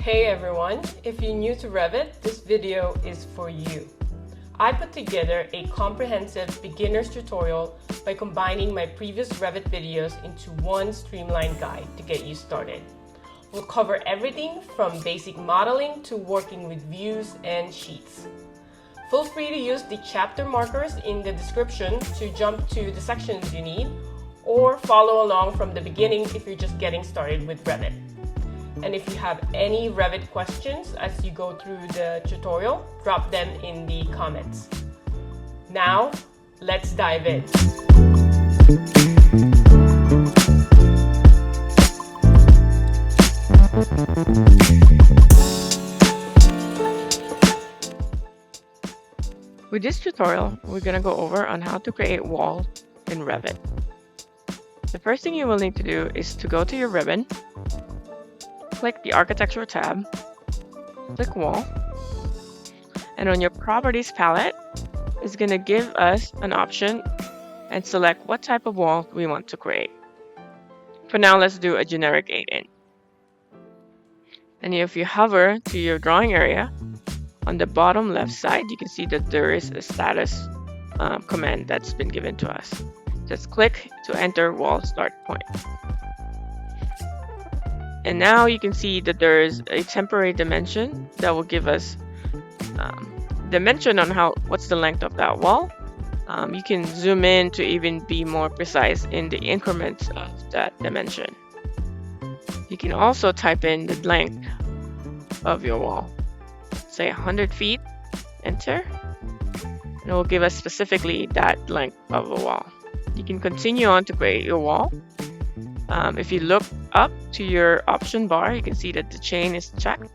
Hey everyone, if you're new to Revit, this video is for you. I put together a comprehensive beginner's tutorial by combining my previous Revit videos into one streamlined guide to get you started. We'll cover everything from basic modeling to working with views and sheets. Feel free to use the chapter markers in the description to jump to the sections you need, or follow along from the beginning if you're just getting started with Revit. And if you have any Revit questions as you go through the tutorial, drop them in the comments. Now, let's dive in. With this tutorial, we're going to go over on how to create walls in Revit. The first thing you will need to do is to go to your ribbon, click the Architecture tab, click Wall, and on your Properties palette, it's going to give us an option and select what type of wall we want to create. For now, let's do a generic 8-inch. And if you hover to your drawing area, on the bottom left side, you can see that there is a status command that's been given to us. Just click to enter wall start point. And now you can see that there is a temporary dimension that will give us dimension on what's the length of that wall. You can zoom in to even be more precise in the increments of that dimension. You can also type in the length of your wall. Say 100 feet, enter, and it will give us specifically that length of a wall. You can continue on to create your wall. If you look up to your option bar, you can see that the chain is checked.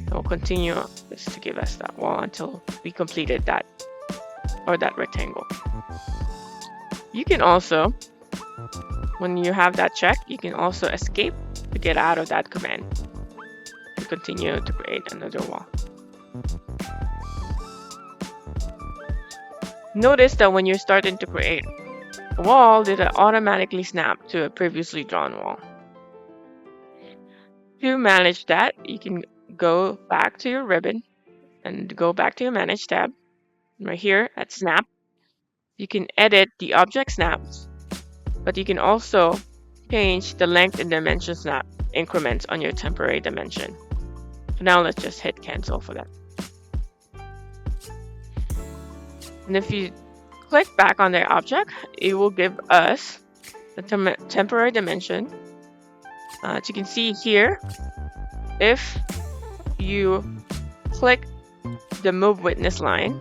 It will continue just to give us that wall until we completed that rectangle. You can also, when you have that checked, you can also escape to get out of that command to continue to create another wall. Notice that when you're starting to create a wall, did it automatically snap to a previously drawn wall. To manage that, you can go back to your ribbon and go back to your Manage tab. Right here at Snap, you can edit the object snaps, but you can also change the length and dimension snap increments on your temporary dimension. So now let's just hit cancel for that. And if you click back on the object, it will give us the temporary dimension. As you can see here, if you click the move witness line,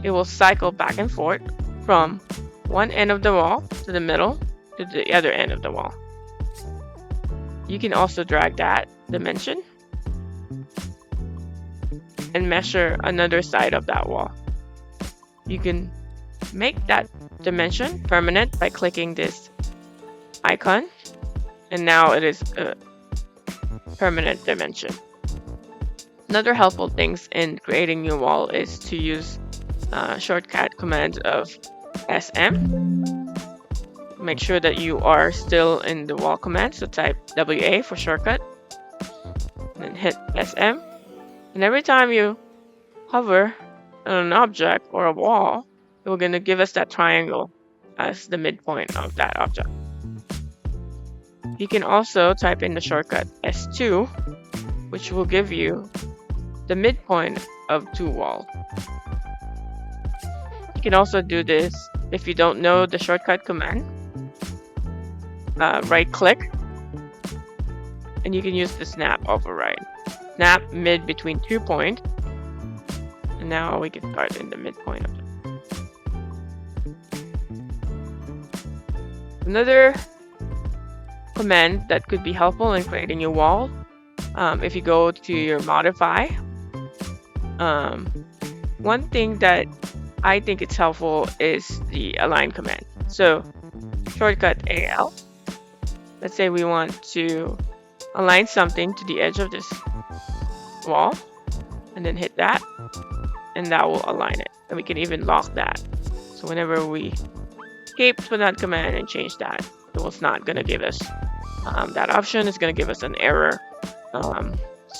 it will cycle back and forth from one end of the wall to the middle to the other end of the wall. You can also drag that dimension and measure another side of that wall. You can make that dimension permanent by clicking this icon, and now it is a permanent dimension. Another helpful things in creating your wall is to use shortcut commands of SM. Make sure that you are still in the wall command, so type WA for shortcut, and then hit SM. And every time you hover on an object or a wall, it will going to give us that triangle as the midpoint of that object. You can also type in the shortcut S2, which will give you the midpoint of two walls. You can also do this if you don't know the shortcut command. Right click, and you can use the snap override. Snap mid between 2 points, and now we can start in the midpoint of it. Another command that could be helpful in creating your wall, if you go to your modify, one thing that I think it's helpful is the align command. So shortcut AL, let's say we want to align something to the edge of this wall, and then hit that, and that will align it. And we can even lock that. So whenever we escape from that command and change that, it was not going to give us that option. It's going to give us an error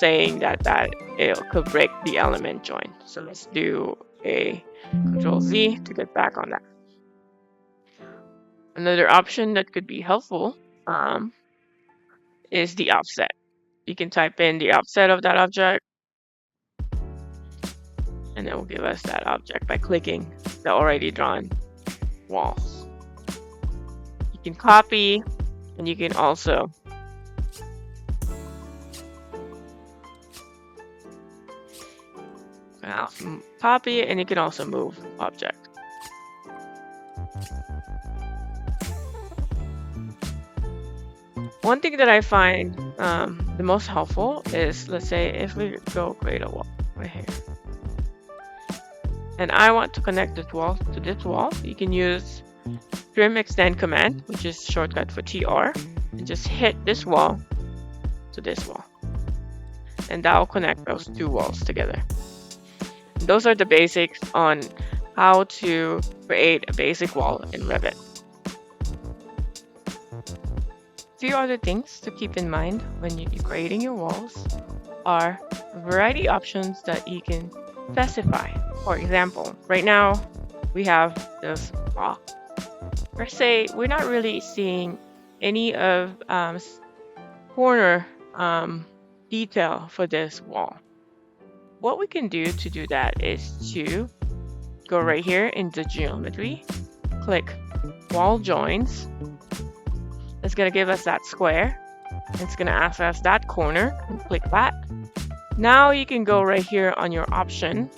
saying that it could break the element join. So let's do a Control Z to get back on that. Another option that could be helpful is the offset. You can type in the offset of that object, and it will give us that object by clicking the already drawn walls. You can copy, and you can also copy, and you can also move object. One thing that I find the most helpful is, let's say if we go create a wall right here, and I want to connect this wall to this wall, you can use trim extend command, which is shortcut for TR, and just hit this wall to this wall, and that will connect those two walls together. And those are the basics on how to create a basic wall in Revit. Few other things to keep in mind when you're creating your walls are a variety of options that you can specify. For example, right now we have this wall. Per se, we're not really seeing any of corner detail for this wall. What we can do to do that is to go right here into geometry, click wall joins. It's going to give us that square. It's going to ask us that corner, and click that. Now you can go right here on your option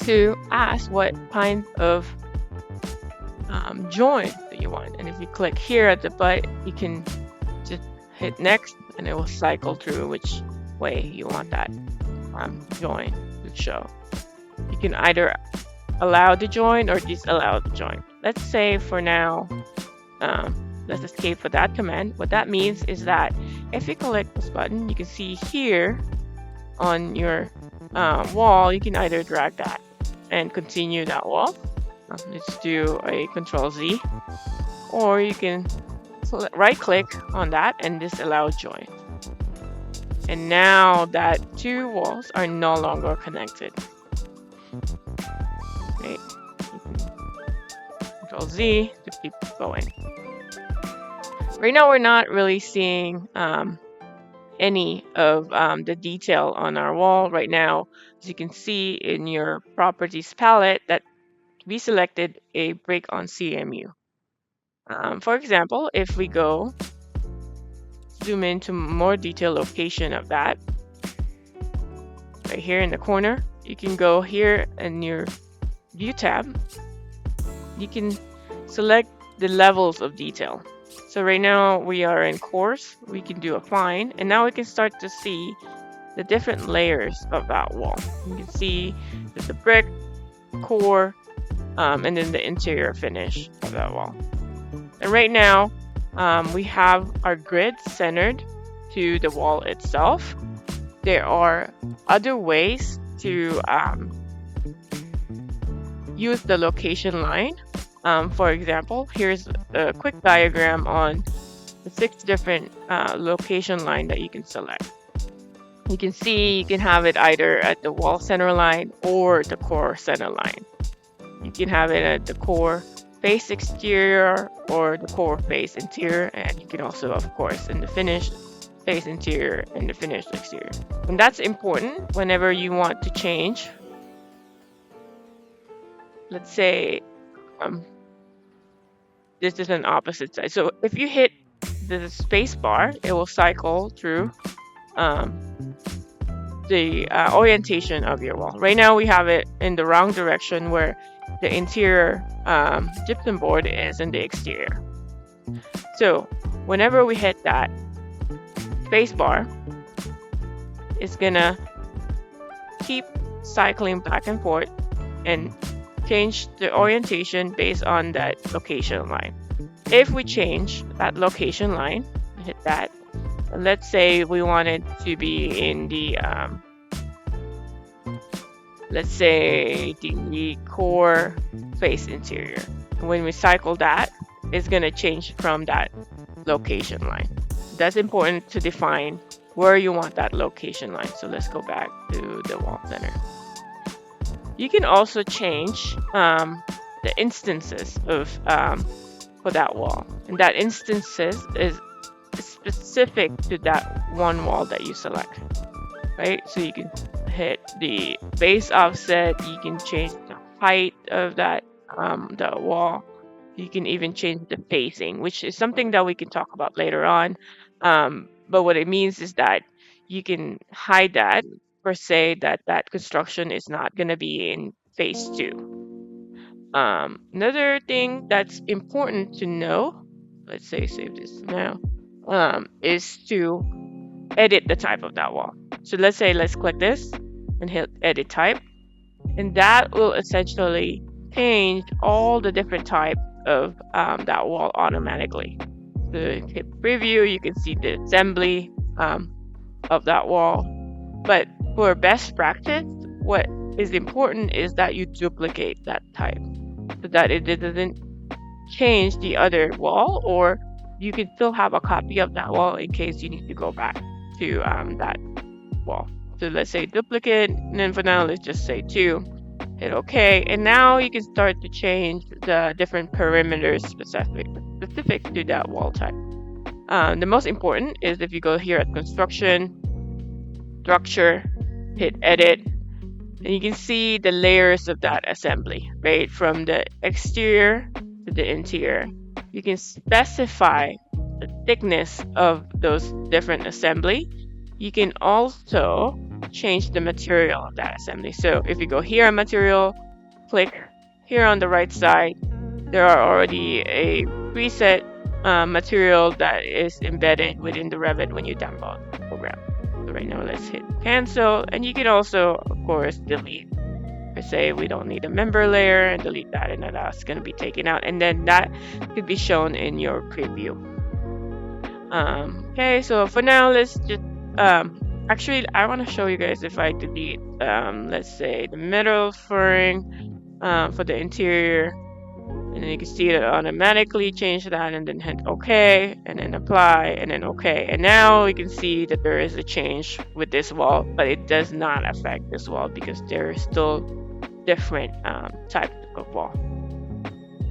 to ask what kind of join that you want. And if you click here at the butt, you can just hit next, and it will cycle through which way you want that join to show. You can either allow the join or disallow the join. Let's say for now, let's escape for that command. What that means is that if you click this button, you can see here on your wall, you can either drag that and continue that wall. Let's do a Control Z, or you can right click on that and disallow join. And now that two walls are no longer connected. Okay. Control Z to keep going. Right now, we're not really seeing any of the detail on our wall right now. As you can see in your properties palette, that we selected a break on CMU. For example, if we go zoom into more detailed location of that, right here in the corner, you can go here in your view tab. You can select the levels of detail. So right now we are in coarse, we can do a fine, and now we can start to see the different layers of that wall. You can see there's the brick, core, and then the interior finish of that wall. And right now, we have our grid centered to the wall itself. There are other ways to use the location line. For example, here's a quick diagram on the 6 different location line that you can select. You can see you can have it either at the wall center line or the core center line. You can have it at the core face exterior or the core face interior, and you can also, of course, in the finished face interior and the finished exterior. And that's important whenever you want to change. Let's say this is an opposite side. So if you hit the space bar, it will cycle through the orientation of your wall. Right now we have it in the wrong direction where the interior gypsum board is in the exterior. So whenever we hit that space bar, it's gonna keep cycling back and forth and change the orientation based on that location line. If we change that location line, hit that, let's say we want it to be in the let's say the core face interior. When we cycle that, it's going to change from that location line. That's important to define where you want that location line. So let's go back to the wall center. You can also change the instances of for that wall, and that instances is specific to that one wall that you select, right? So you can hit the base offset, you can change the height of that wall, you can even change the facing, which is something that we can talk about later on. But what it means is that you can hide that, per se, that construction is not going to be in phase 2. Another thing that's important to know, let's say save this now, is to edit the type of that wall. So let's click this and hit edit type, and that will essentially change all the different types of that wall automatically. So hit preview, you can see the assembly of that wall. But for best practice, what is important is that you duplicate that type so that it doesn't change the other wall, or you can still have a copy of that wall in case you need to go back to that wall. So let's say duplicate, and then for now let's just say 2. Hit OK, and now you can start to change the different perimeters specific to that wall type. The most important is if you go here at construction, structure, hit edit, and you can see the layers of that assembly, right? From the exterior to the interior. You can specify the thickness of those different assembly. You can also change the material of that assembly. So if you go here on material, click here on the right side, there are already a preset material that is embedded within the Revit when you download the program. So right now let's hit cancel, and you can also of course delete. Per se, we don't need a member layer, and delete that, and then that's going to be taken out, and then that could be shown in your preview. Okay, so for now let's just actually I want to show you guys if I delete let's say the metal flooring for the interior, and then you can see it automatically change that, and then hit OK, and then apply, and then OK, and now we can see that there is a change with this wall, but it does not affect this wall because there is still different types of wall.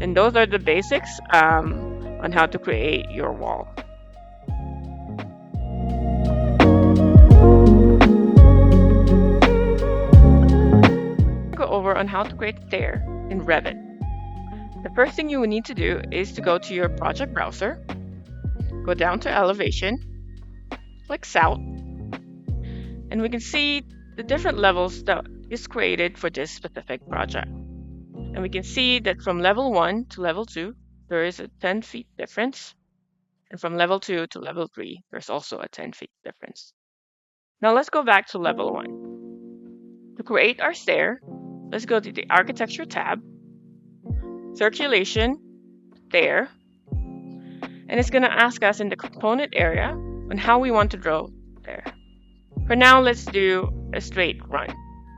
And those are the basics on how to create your wall. Go over on how to create stair in Revit. The first thing you will need to do is to go to your project browser, go down to elevation, click south, and we can see the different levels that is created for this specific project. And we can see that from level 1 to level 2, there is a 10 feet difference. And from level 2 to level 3, there's also a 10 feet difference. Now let's go back to level 1. To create our stair, let's go to the Architecture tab, Circulation, Stair, and it's going to ask us in the component area on how we want to draw there. For now, let's do a straight run.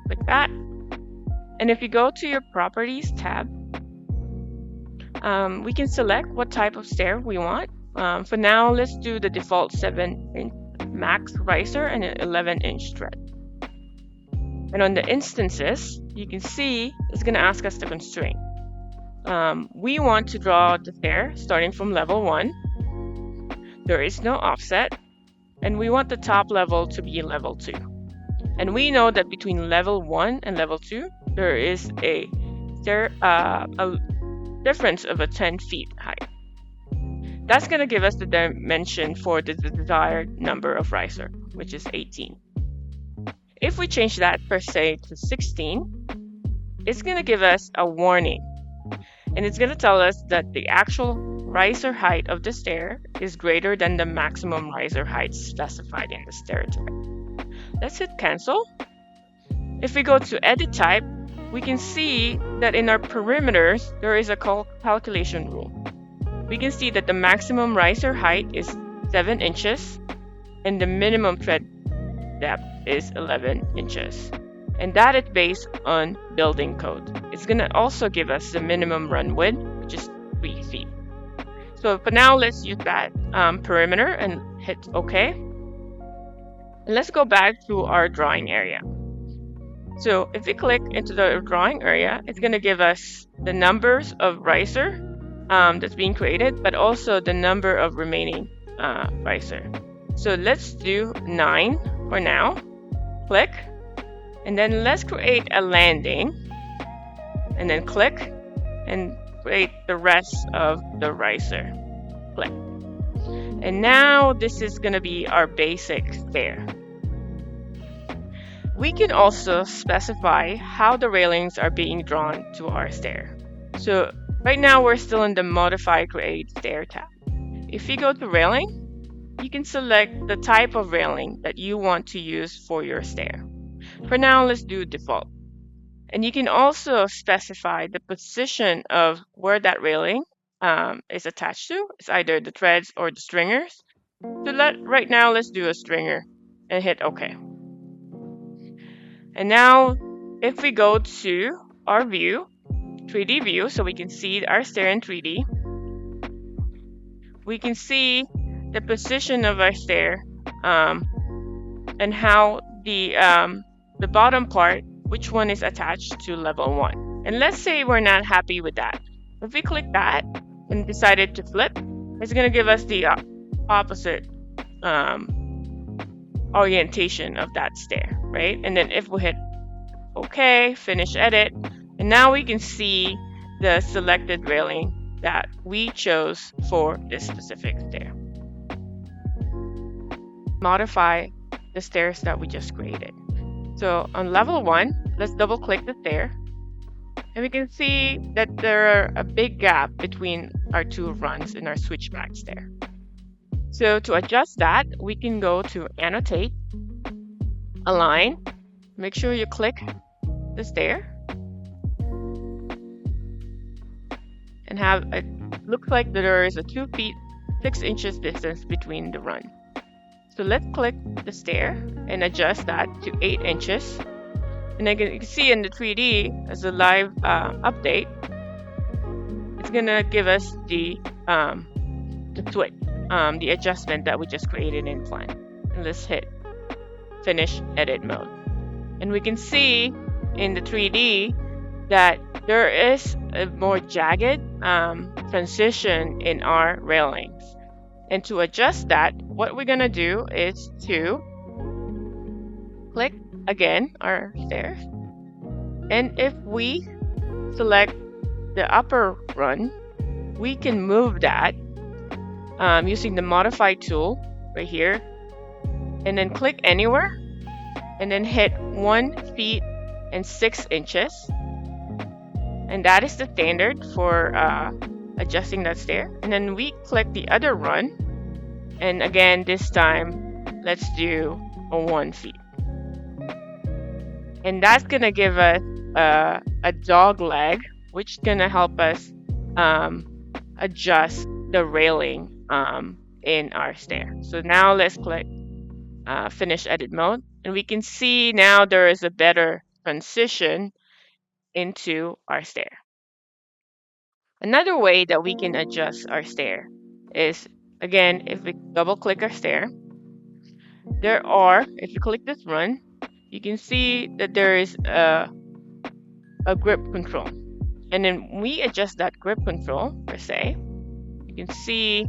Click that. And if you go to your Properties tab, we can select what type of stair we want. For now, let's do the default 7-inch max riser and an 11-inch tread. And on the instances, you can see it's going to ask us the constraint. We want to draw the stair starting from level 1. There is no offset, and we want the top level to be level 2. And we know that between level 1 and level 2, there is a difference of a 10 feet height. That's going to give us the dimension for the desired number of riser, which is 18. If we change that per se to 16, it's going to give us a warning. And it's going to tell us that the actual riser height of the stair is greater than the maximum riser height specified in the stair type. Let's hit cancel. If we go to edit type, we can see that in our perimeters, there is a calculation rule. We can see that the maximum riser height is 7 inches and the minimum tread depth is 11 inches. And that is based on building code. It's going to also give us the minimum run width, which is 3 feet. So for now, let's use that perimeter and hit OK. And let's go back to our drawing area. So if we click into the drawing area, it's going to give us the numbers of riser that's being created, but also the number of remaining riser. So let's do 9 for now. Click, and then let's create a landing, and then click and create the rest of the riser. Click. And now this is going to be our basic stair. We can also specify how the railings are being drawn to our stair. So right now we're still in the Modify Create Stair tab. If you go to Railing, you can select the type of railing that you want to use for your stair. For now, let's do default. And you can also specify the position of where that railing is attached to. It's either the threads or the stringers. So right now, let's do a stringer and hit OK. And now, if we go to our view, 3D view, so we can see our stair in 3D, we can see the position of our stair and how the bottom part, which one is attached to level 1. And let's say we're not happy with that. If we click that and decided to flip, it's going to give us the opposite orientation of that stair, right? And then if we hit OK, finish edit, and now we can see the selected railing that we chose for this specific stair. Modify the stairs that we just created. So on level 1, let's double click the stair, and we can see that there are a big gap between our two runs in our switchback stair. So to adjust that, we can go to Annotate, Align, make sure you click the stair, and it looks like there is a 2 feet 6 inches distance between the run. So let's click the stair and adjust that to 8 inches. And then you can see in the 3D as a live update, it's gonna give us the switch, the adjustment that we just created in Plan. And let's hit Finish Edit Mode. And we can see in the 3D that there is a more jagged transition in our railings. And to adjust that, what we're gonna do is to click again our stairs. And if we select the upper run, we can move that using the Modify tool right here, and then click anywhere, and then hit 1 feet and 6 inches. And that is the standard for adjusting that stair. And then we click the other run, and again this time let's do a 1 feet, and that's gonna give us a dog leg, which is gonna help us adjust the railing in our stair. So now let's click Finish Edit Mode, and we can see now there is a better transition into our stair. Another way that we can adjust our stair is, again, if we double click our stair, if you click this run, you can see that there is a grip control. And then we adjust that grip control per se, you can see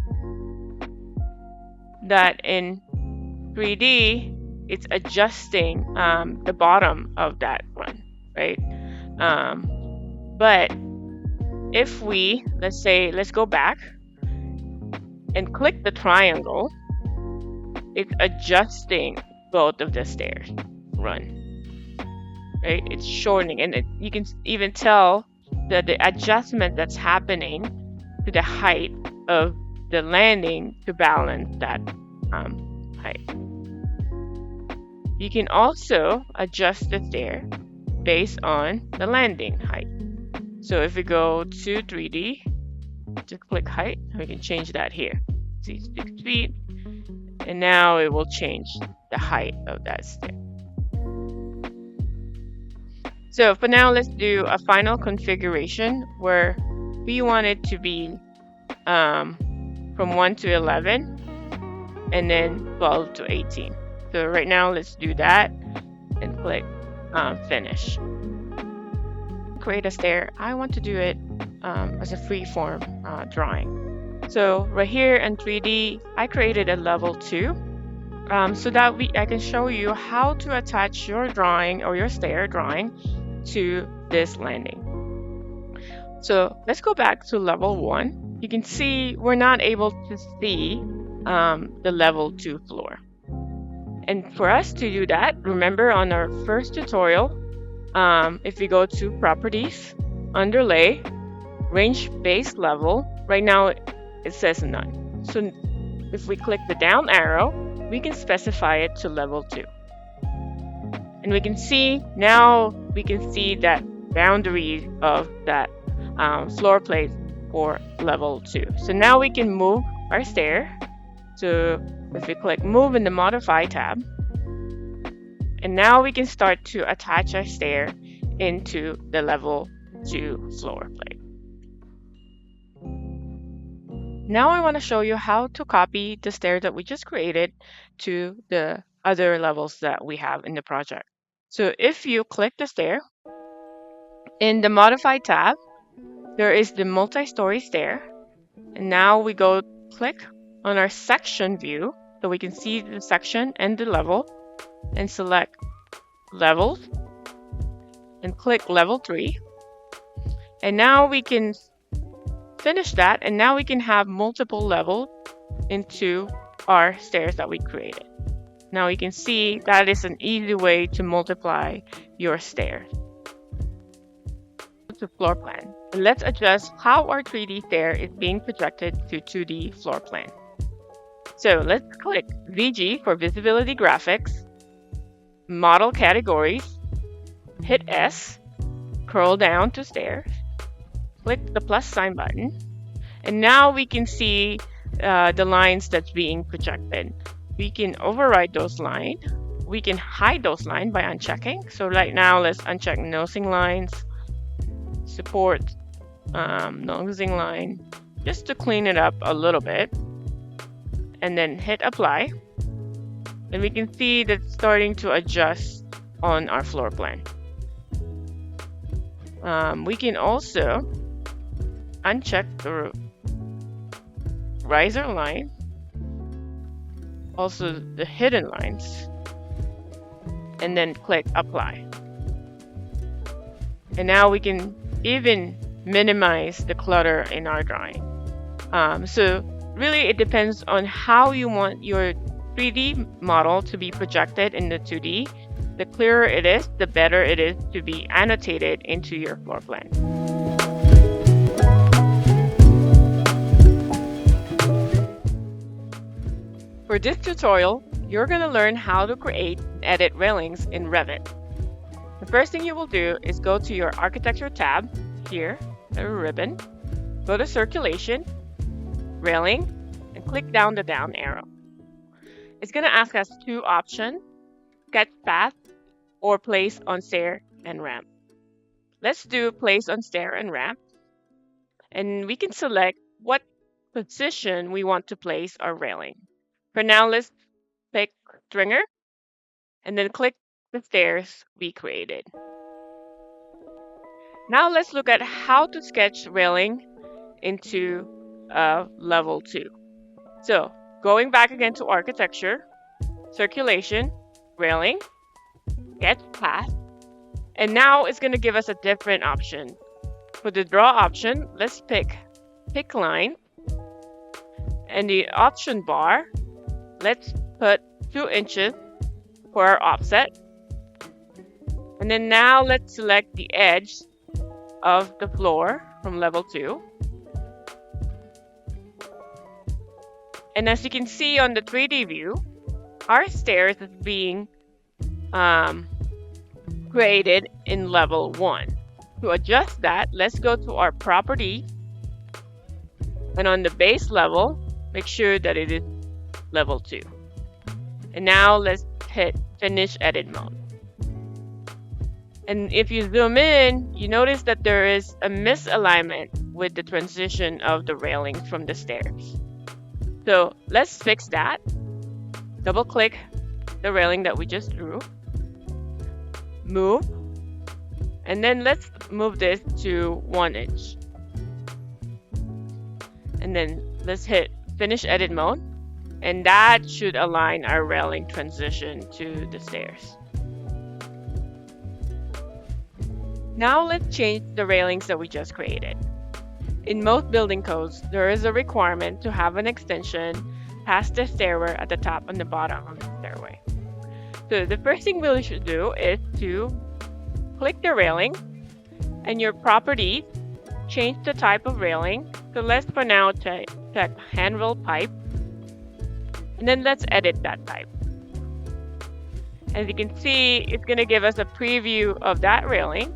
that in 3D, it's adjusting the bottom of that run, right? But if let's go back and click the triangle, it's adjusting both of the stairs run, right? It's shortening, and you can even tell that the adjustment that's happening to the height of the landing to balance that height. You can also adjust the stair based on the landing height. So if we go to 3D, just click height, we can change that here. See, 6 feet, and now it will change the height of that stair. So for now, let's do a final configuration where we want it to be from 1 to 11, and then 12 to 18. So right now, let's do that and click finish. Create a stair. I want to do it as a free-form drawing. So right here in 3D, I created a level 2 so that I can show you how to attach your drawing or your stair drawing to this landing. So let's go back to level 1. You can see we're not able to see the level 2 floor. And for us to do that, remember on our first tutorial, if we go to Properties, Underlay, Range Base Level, right now it says none. So if we click the down arrow, we can specify it to level 2. And we can see that boundary of that floor plate for level 2. So now we can move our stair. So if we click Move in the Modify tab, and now we can start to attach our stair into the level 2 floor plate. Now I want to show you how to copy the stair that we just created to the other levels that we have in the project. So if you click the stair, in the Modify tab, there is the multi-story stair. And now we go click on our section view so we can see the section and the level, and select Levels and click level 3. And now we can finish that, and now we can have multiple levels into our stairs that we created. Now you can see that is an easy way to multiply your stairs. To floor plan. And let's adjust how our 3D stair is being projected to 2D floor plan. So let's click VG for Visibility Graphics, Model Categories, hit S, scroll down to Stairs, click the plus sign button, and now we can see the lines that's being projected. We can override those lines. We can hide those lines by unchecking. So right now, let's uncheck nosing lines, support nosing line, just to clean it up a little bit, and then hit apply. And we can see that it's starting to adjust on our floor plan. We can also uncheck the riser line, also the hidden lines, and then click apply. And now we can even minimize the clutter in our drawing. So really it depends on how you want your 3D model to be projected in the 2D. The clearer it is, the better it is to be annotated into your floor plan. For this tutorial, you're going to learn how to create and edit railings in Revit. The first thing you will do is go to your Architecture tab, here, a ribbon, go to Circulation, Railing, and click down the down arrow. It's going to ask us two options, Sketch Path or Place on Stair and Ramp. Let's do Place on Stair and Ramp, and we can select what position we want to place our railing. For now, let's pick Stringer, and then click the stairs we created. Now let's look at how to sketch railing into level 2. So going back again to Architecture, Circulation, Railing, Sketch Path, and now it's going to give us a different option. For the Draw option, let's pick Line, and the option bar, let's put 2 inches for our offset. And then now let's select the edge of the floor from level 2. And as you can see on the 3D view, our stairs is being created in level 1. To adjust that, let's go to our property, and on the base level, make sure that it is level 2. And now let's hit Finish Edit Mode. And if you zoom in, you notice that there is a misalignment with the transition of the railing from the stairs. So let's fix that. Double click the railing that we just drew, move, and then let's move this to 1 inch. And then let's hit finish edit mode, and that should align our railing transition to the stairs. Now let's change the railings that we just created. In most building codes, there is a requirement to have an extension past the stairway at the top and the bottom of the stairway. So the first thing we should do is to click the railing and your properties, change the type of railing. So let's for now check handrail pipe, and then let's edit that type. As you can see, it's going to give us a preview of that railing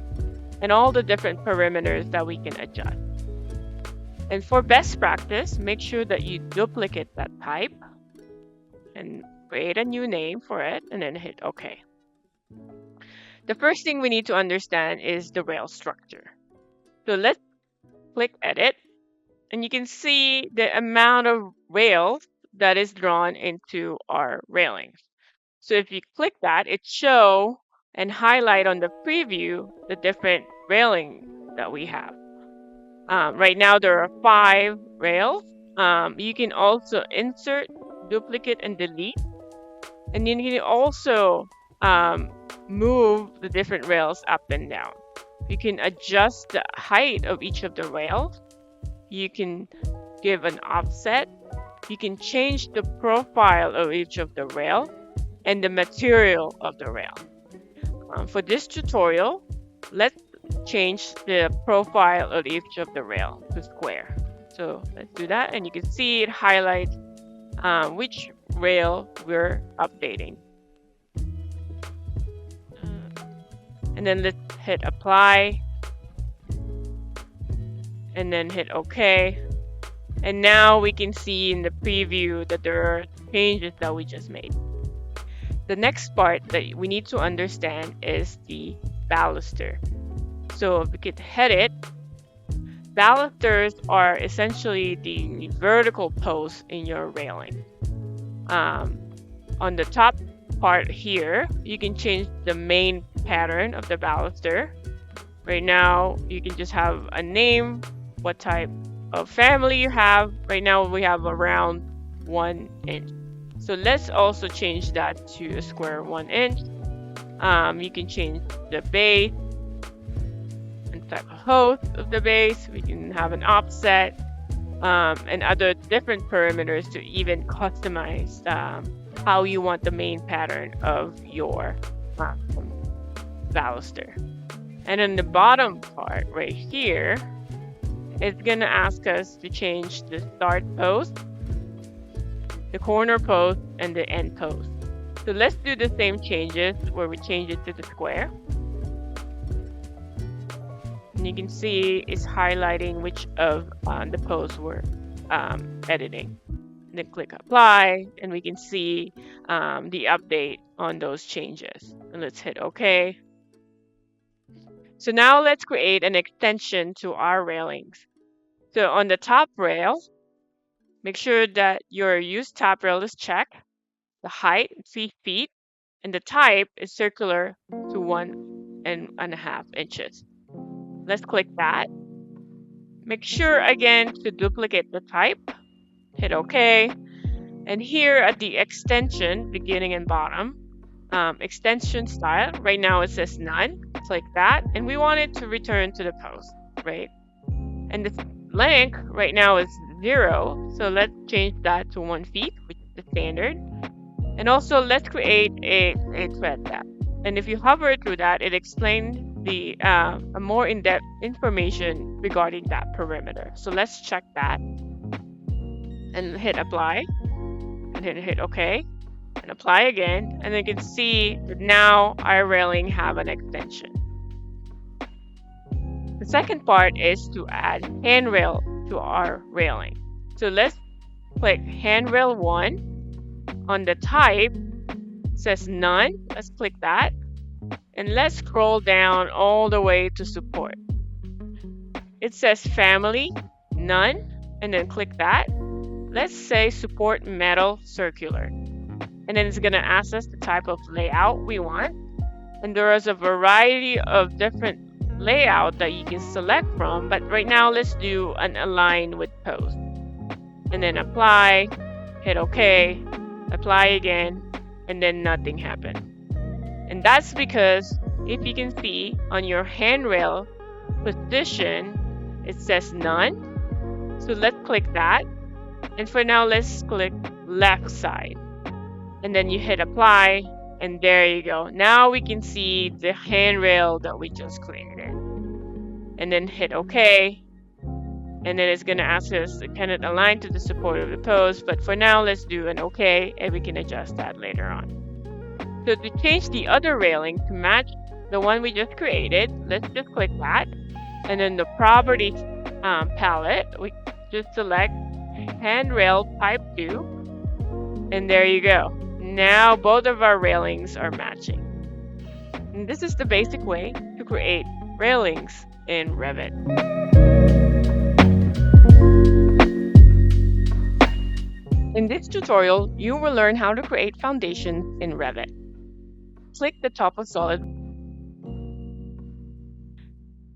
and all the different perimeters that we can adjust. And for best practice, make sure that you duplicate that type and create a new name for it and then hit OK. The first thing we need to understand is the rail structure. So let's click Edit, and you can see the amount of rails that is drawn into our railings. So if you click that, it shows and highlight on the preview the different railing that we have. Right now there are 5 rails. You can also insert, duplicate, and delete. And then you can also move the different rails up and down. You can adjust the height of each of the rails. You can give an offset. You can change the profile of each of the rail and the material of the rail. For this tutorial, let's change the profile of each of the rail to square. So let's do that, and you can see it highlights which rail we're updating. And then let's hit apply and then hit OK. And now we can see in the preview that there are changes that we just made. The next part that we need to understand is the baluster. So if we could hit it, balusters are essentially the vertical posts in your railing. On the top part here, you can change the main pattern of the baluster. Right now, you can just have a name, what type of family you have. Right now, we have around 1 inch. So let's also change that to a square 1 inch. You can change the base and type of host of the base. We can have an offset and other different parameters to even customize how you want the main pattern of your baluster. And then the bottom part right here, it's going to ask us to change the start post, the corner post, and the end post. So let's do the same changes where we change it to the square. And you can see it's highlighting which of the posts we're editing. And then click apply, and we can see the update on those changes. And let's hit OK. So now let's create an extension to our railings. So on the top rail, make sure that your use top rail is checked, the height 3 feet, and the type is circular to 1.5 inches. Let's click that. Make sure again to duplicate the type, hit OK. And here at the extension, beginning and bottom, extension style, right now it says none. Click that, and we want it to return to the post, right? And the length right now is 0, so let's change that to 1 feet, which is the standard. And also let's create a thread depth. And if you hover through that, it explains the more in-depth information regarding that perimeter. So let's check that and hit apply, and hit OK, and apply again, and you can see that now our railing have an extension. The second part is to add handrail to our railing. So let's click handrail 1. On the type, it says none. Let's click that. And let's scroll down all the way to support. It says family, none, and then click that. Let's say support metal circular. and then it's going to ask us the type of layout we want. And there is a variety of different layout that you can select from, but right now let's do an align with pose. And then apply, hit OK, apply again, and then nothing happened. And that's because if you can see on your handrail position, it says none. So let's click that. And for now, let's click left side. And then you hit apply, and there you go. Now we can see the handrail that we just created. And then hit OK. And then it's going to ask us, can it align to the support of the post? But for now, let's do an OK, and we can adjust that later on. So to change the other railing to match the one we just created, let's just click that. And then the properties palette, we just select handrail type 2. And there you go. Now both of our railings are matching. And this is the basic way to create railings in Revit. In this tutorial, you will learn how to create foundations in Revit. Click the Toposolid.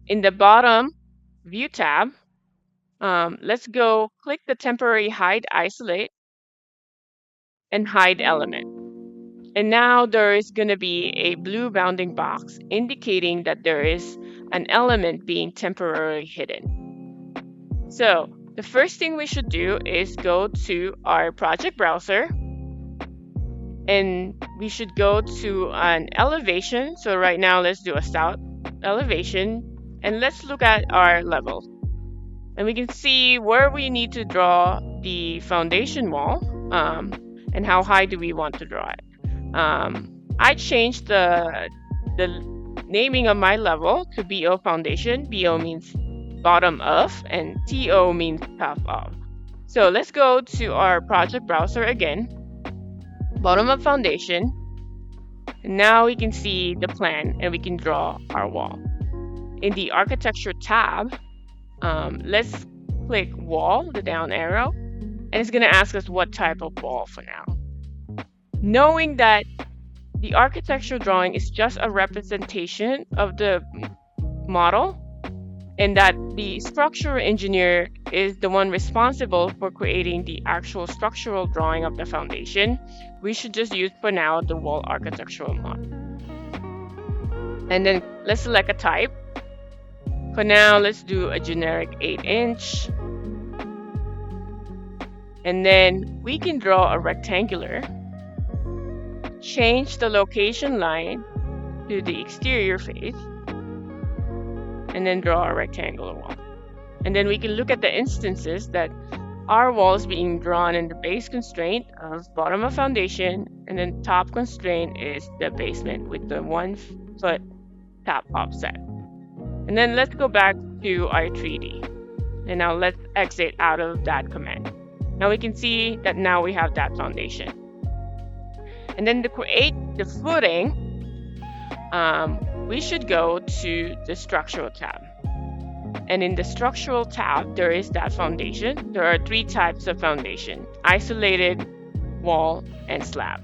In the bottom View tab, let's go click the temporary hide isolate and hide element. And now there is going to be a blue bounding box indicating that there is an element being temporarily hidden. So the first thing we should do is go to our project browser, and we should go to an elevation. So right now let's do a south elevation, and let's look at our level. And we can see where we need to draw the foundation wall, and how high do we want to draw it. I changed the naming of my level to BO foundation. BO means bottom of, and TO means top of. So let's go to our project browser again, bottom of foundation. And now we can see the plan and we can draw our wall. In the architecture tab, let's click wall, the down arrow, and it's going to ask us what type of wall for now. Knowing that the architectural drawing is just a representation of the model, and that the structural engineer is the one responsible for creating the actual structural drawing of the foundation, we should just use for now the wall architectural model. And then let's select a type. For now, let's do a generic 8-inch. And then we can draw a rectangular. Change the location line to the exterior face, and then draw a rectangular wall. And then we can look at the instances that our wall is being drawn in the base constraint of bottom of foundation, and then top constraint is the basement with the 1 foot top offset. And then let's go back to our 3D. And now let's exit out of that command. Now we can see that now we have that foundation. And then to create the footing, we should go to the structural tab. And in the structural tab, there is that foundation. There are 3 types of foundation: isolated, wall, and slab.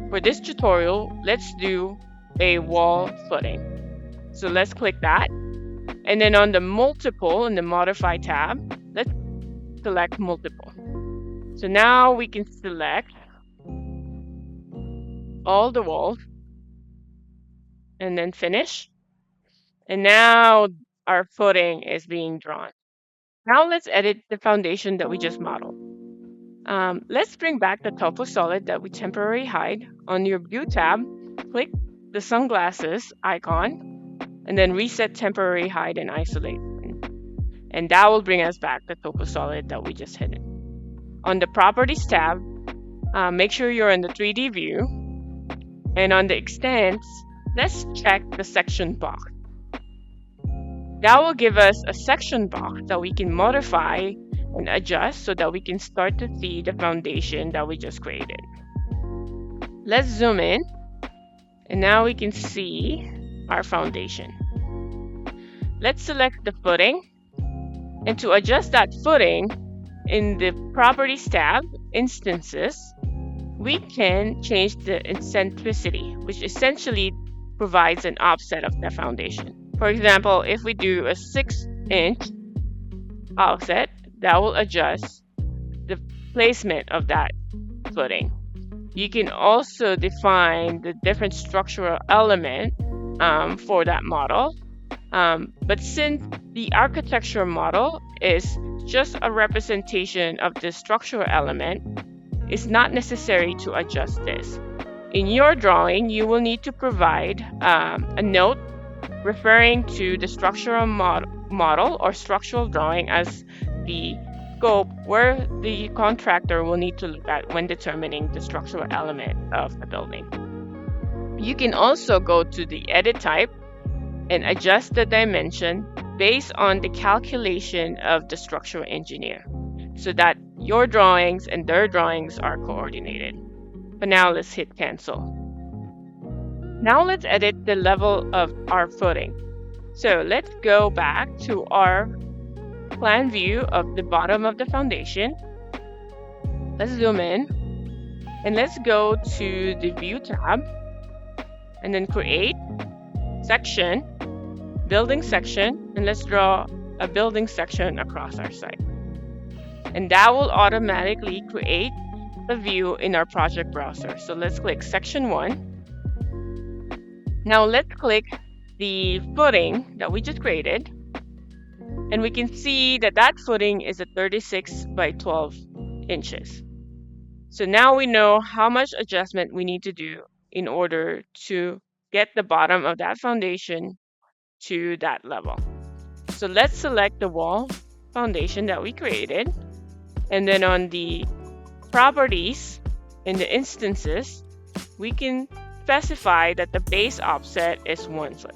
For this tutorial, let's do a wall footing. So let's click that. And then on the multiple in the modify tab, let's select multiple. So now we can select all the walls and then finish. And now our footing is being drawn. Now let's edit the foundation that we just modeled. Let's bring back the Toposolid that we temporarily hide. On your View tab, click the sunglasses icon, and then reset temporary hide and isolate. And that will bring us back the Toposolid that we just hidden. On the Properties tab, make sure you're in the 3D view. And on the Extents, let's check the section box. That will give us a section box that we can modify and adjust so that we can start to see the foundation that we just created. Let's zoom in, and now we can see our foundation. Let's select the footing, and to adjust that footing, in the Properties tab, Instances, we can change the eccentricity, which essentially provides an offset of the foundation. For example, if we do a 6-inch offset, that will adjust the placement of that footing. You can also define the different structural element for that model. But since the architectural model is just a representation of the structural element, it's not necessary to adjust this. In your drawing, you will need to provide a note referring to the structural model or structural drawing as the scope where the contractor will need to look at when determining the structural element of the building. You can also go to the edit type and adjust the dimension based on the calculation of the structural engineer so that your drawings and their drawings are coordinated. But now let's hit cancel. Now let's edit the level of our footing. So let's go back to our plan view of the bottom of the foundation. Let's zoom in and let's go to the view tab and then create section, building section, and let's draw a building section across our site. And that will automatically create a view in our project browser. So let's click section 1. Now let's click the footing that we just created. And we can see that that footing is a 36 by 12 inches. So now we know how much adjustment we need to do in order to get the bottom of that foundation to that level. So let's select the wall foundation that we created. And then on the properties in the instances, we can specify that the base offset is 1 foot.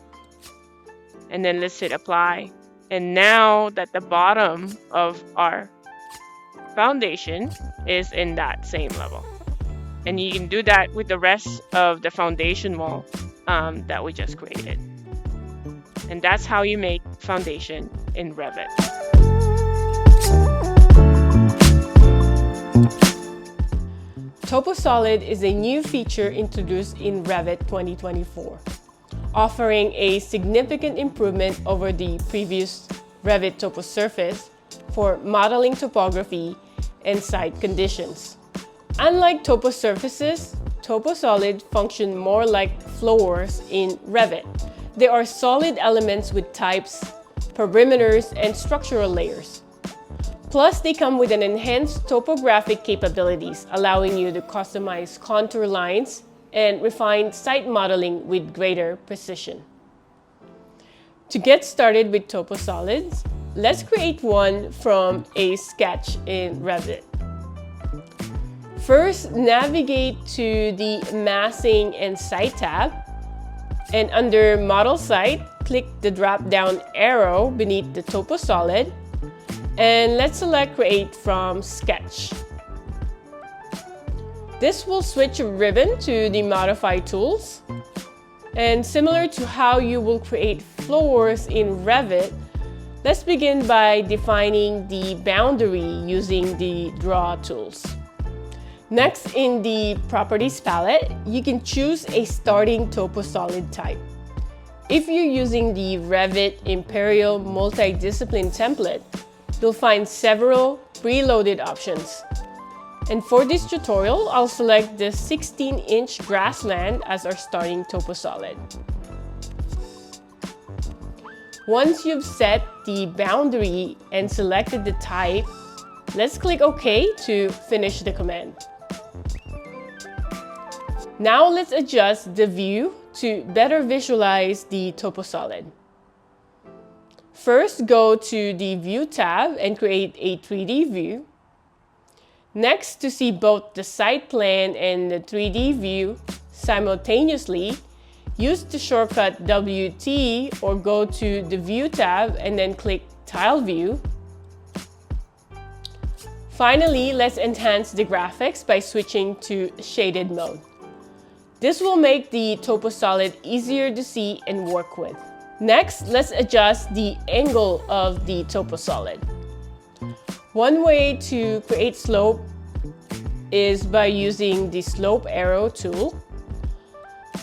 And then let's hit apply. And now that the bottom of our foundation is in that same level. And you can do that with the rest of the foundation wall that we just created. And that's how you make foundation in Revit. Toposolid is a new feature introduced in Revit 2024, offering a significant improvement over the previous Revit topo surface for modeling topography and site conditions. Unlike topo surfaces, Toposolid function more like floors in Revit. They are solid elements with types, perimeters, and structural layers. Plus, they come with an enhanced topographic capabilities, allowing you to customize contour lines and refine site modeling with greater precision. To get started with Toposolids, let's create one from a sketch in Revit. First, navigate to the Massing and Site tab, and under Model Site, click the drop-down arrow beneath the Toposolid, and let's select Create from Sketch. This will switch a ribbon to the Modify tools. And similar to how you will create floors in Revit, let's begin by defining the boundary using the Draw tools. Next, in the Properties palette, you can choose a starting Toposolid type. If you're using the Revit Imperial Multidiscipline template, you'll find several preloaded options. And for this tutorial, I'll select the 16-inch grassland as our starting Toposolid. Once you've set the boundary and selected the type, let's click OK to finish the command. Now let's adjust the view to better visualize the Toposolid. First, go to the View tab and create a 3D view. Next, to see both the site plan and the 3D view simultaneously, use the shortcut WT or go to the View tab and then click Tile View. Finally, let's enhance the graphics by switching to Shaded mode. This will make the Toposolid easier to see and work with. Next, let's adjust the angle of the Toposolid. One way to create slope is by using the slope arrow tool.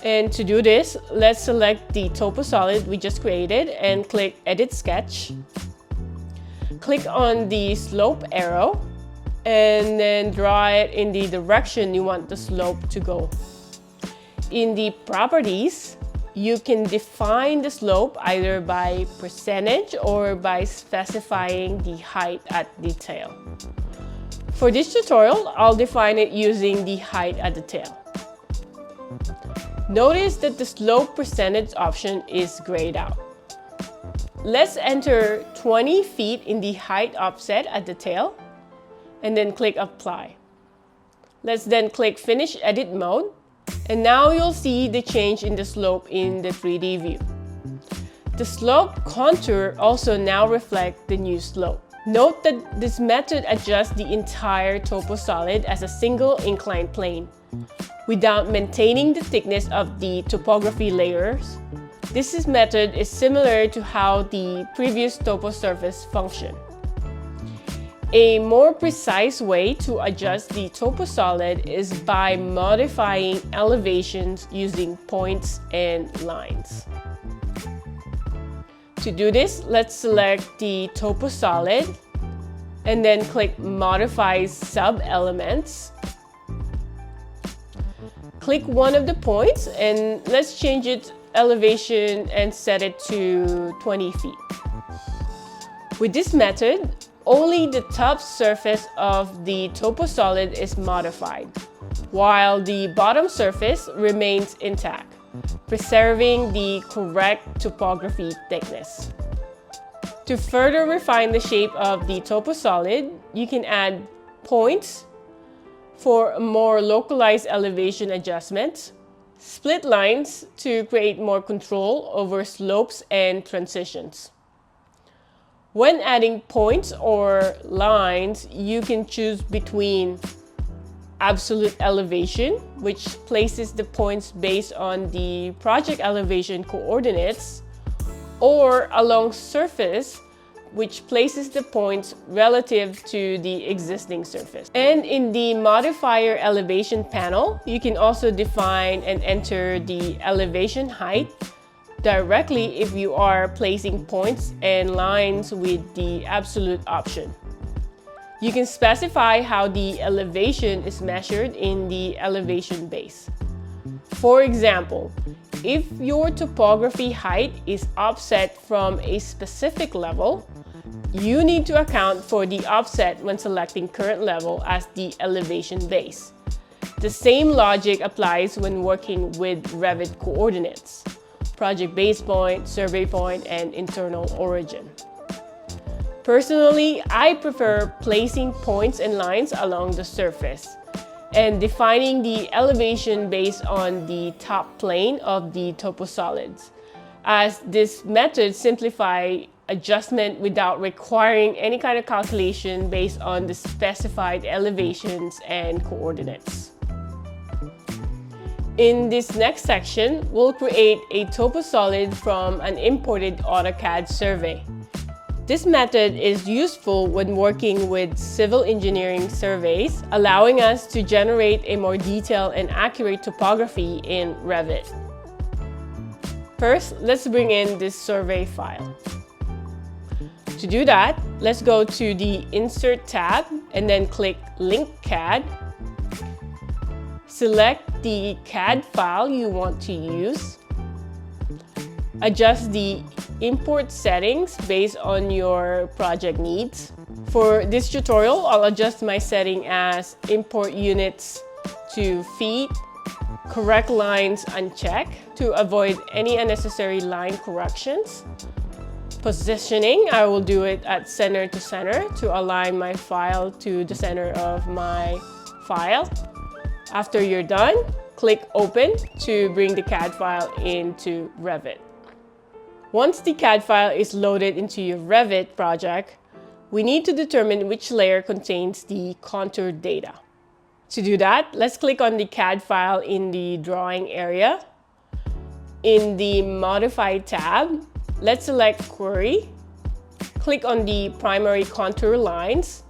And to do this, let's select the toposolid we just created and click Edit Sketch. Click on the slope arrow and then draw it in the direction you want the slope to go. In the properties, you can define the slope either by percentage or by specifying the height at the tail. For this tutorial, I'll define it using the height at the tail. Notice that the slope percentage option is grayed out. Let's enter 20 feet in the height offset at the tail and then click Apply. Let's then click Finish Edit Mode, and now you'll see the change in the slope in the 3D view. The slope contour also now reflects the new slope. Note that this method adjusts the entire toposolid as a single inclined plane without maintaining the thickness of the topography layers. This method is similar to how the previous topo surface functioned. A more precise way to adjust the toposolid is by modifying elevations using points and lines. To do this, let's select the toposolid and then click Modify Sub-Elements. Click one of the points and let's change its elevation and set it to 20 feet. With this method, only the top surface of the toposolid is modified, while the bottom surface remains intact, preserving the correct topography thickness. To further refine the shape of the toposolid, you can add points for a more localized elevation adjustment, split lines to create more control over slopes and transitions. When adding points or lines, you can choose between absolute elevation, which places the points based on the project elevation coordinates, or along surface, which places the points relative to the existing surface. And in the modifier elevation panel, you can also define and enter the elevation height directly if you are placing points and lines with the absolute option. You can specify how the elevation is measured in the elevation base. For example, if your topography height is offset from a specific level, you need to account for the offset when selecting current level as the elevation base. The same logic applies when working with Revit coordinates, project base point, survey point, and internal origin. Personally, I prefer placing points and lines along the surface and defining the elevation based on the top plane of the toposolids, as this method simplifies adjustment without requiring any kind of calculation based on the specified elevations and coordinates. In this next section, we'll create a toposolid from an imported AutoCAD survey. This method is useful when working with civil engineering surveys, allowing us to generate a more detailed and accurate topography in Revit. First, let's bring in this survey file. To do that, let's go to the Insert tab and then click Link CAD. Select the CAD file you want to use. Adjust the import settings based on your project needs. For this tutorial, I'll adjust my setting as import units to feet, correct lines uncheck to avoid any unnecessary line corrections. Positioning, I will do it at center to center to align my file to the center of my file. After you're done, click Open to bring the CAD file into Revit. Once the CAD file is loaded into your Revit project, we need to determine which layer contains the contour data. To do that, let's click on the CAD file in the drawing area. In the Modify tab, let's select Query. Click on the primary contour lines.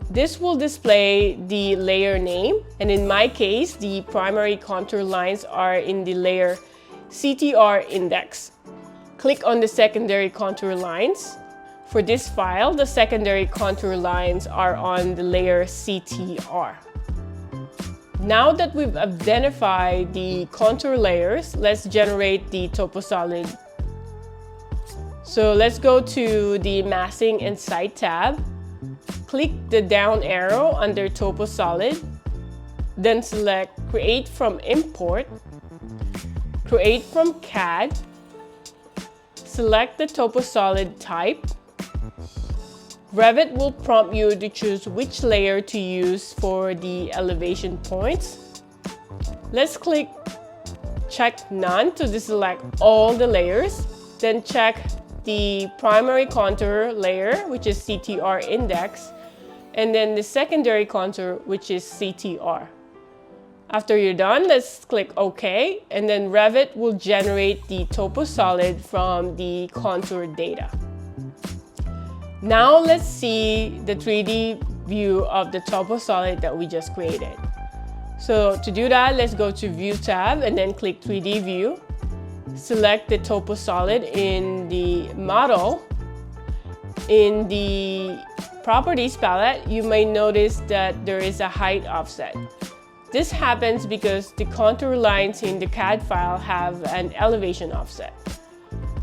This will display the layer name, and in my case, the primary contour lines are in the layer CTR index. Click on the secondary contour lines. For this file, the secondary contour lines are on the layer CTR. Now that we've identified the contour layers, let's generate the Toposolid. So let's go to the Massing and Site tab. Click the down arrow under Toposolid, then select Create from Import, Create from CAD, select the Toposolid type. Revit will prompt you to choose which layer to use for the elevation points. Let's click Check None to deselect all the layers, then check the primary contour layer, which is CTR index, and then the secondary contour, which is CTR. After you're done, let's click OK, and then Revit will generate the Toposolid from the contour data. Now let's see the 3D view of the Toposolid that we just created. So to do that, let's go to View tab and then click 3D View. Select the Toposolid in the model. In the Properties palette, you may notice that there is a height offset. This happens because the contour lines in the CAD file have an elevation offset.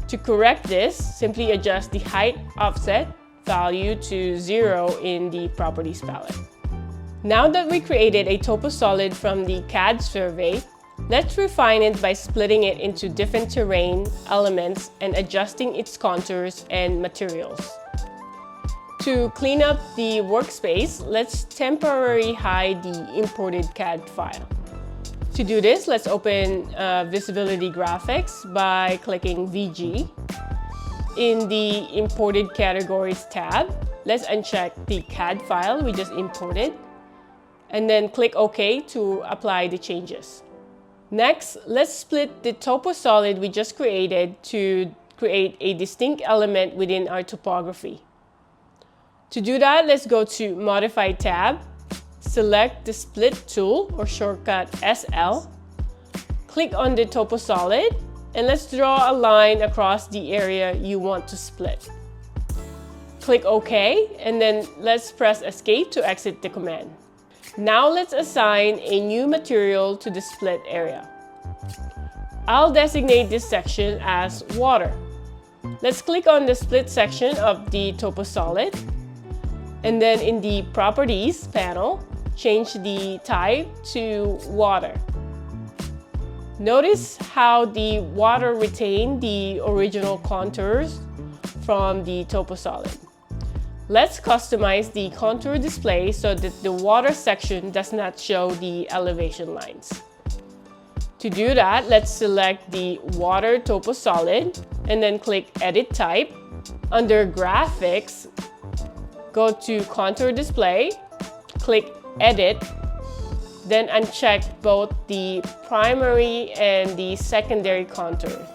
To correct this, simply adjust the height offset value to 0 in the Properties palette. Now that we created a Toposolid from the CAD survey, let's refine it by splitting it into different terrain elements and adjusting its contours and materials. To clean up the workspace, let's temporarily hide the imported CAD file. To do this, let's open Visibility Graphics by clicking VG. In the Imported Categories tab, let's uncheck the CAD file we just imported, and then click OK to apply the changes. Next, let's split the Toposolid we just created to create a distinct element within our topography. To do that, let's go to Modify tab, select the Split tool or shortcut SL, click on the Toposolid, and let's draw a line across the area you want to split. Click OK, and then let's press Escape to exit the command. Now let's assign a new material to the split area. I'll designate this section as Water. Let's click on the Split section of the Toposolid, and then in the Properties panel, change the type to Water. Notice how the water retained the original contours from the Toposolid. Let's customize the contour display so that the water section does not show the elevation lines. To do that, let's select the Water Toposolid and then click Edit Type. Under Graphics, go to Contour Display, click Edit, then uncheck both the primary and the secondary contours,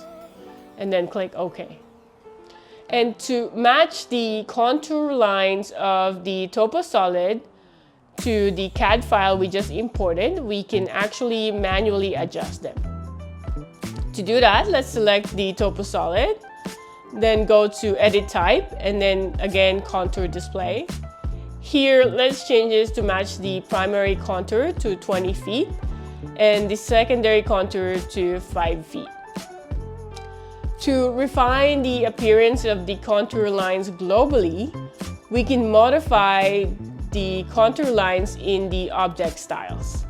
and then click OK. And to match the contour lines of the Toposolid to the CAD file we just imported, we can actually manually adjust them. To do that, let's select the Toposolid, then go to Edit Type, and then again Contour Display. Here, let's change this to match the primary contour to 20 feet and the secondary contour to 5 feet. To refine the appearance of the contour lines globally, we can modify the contour lines in the object styles.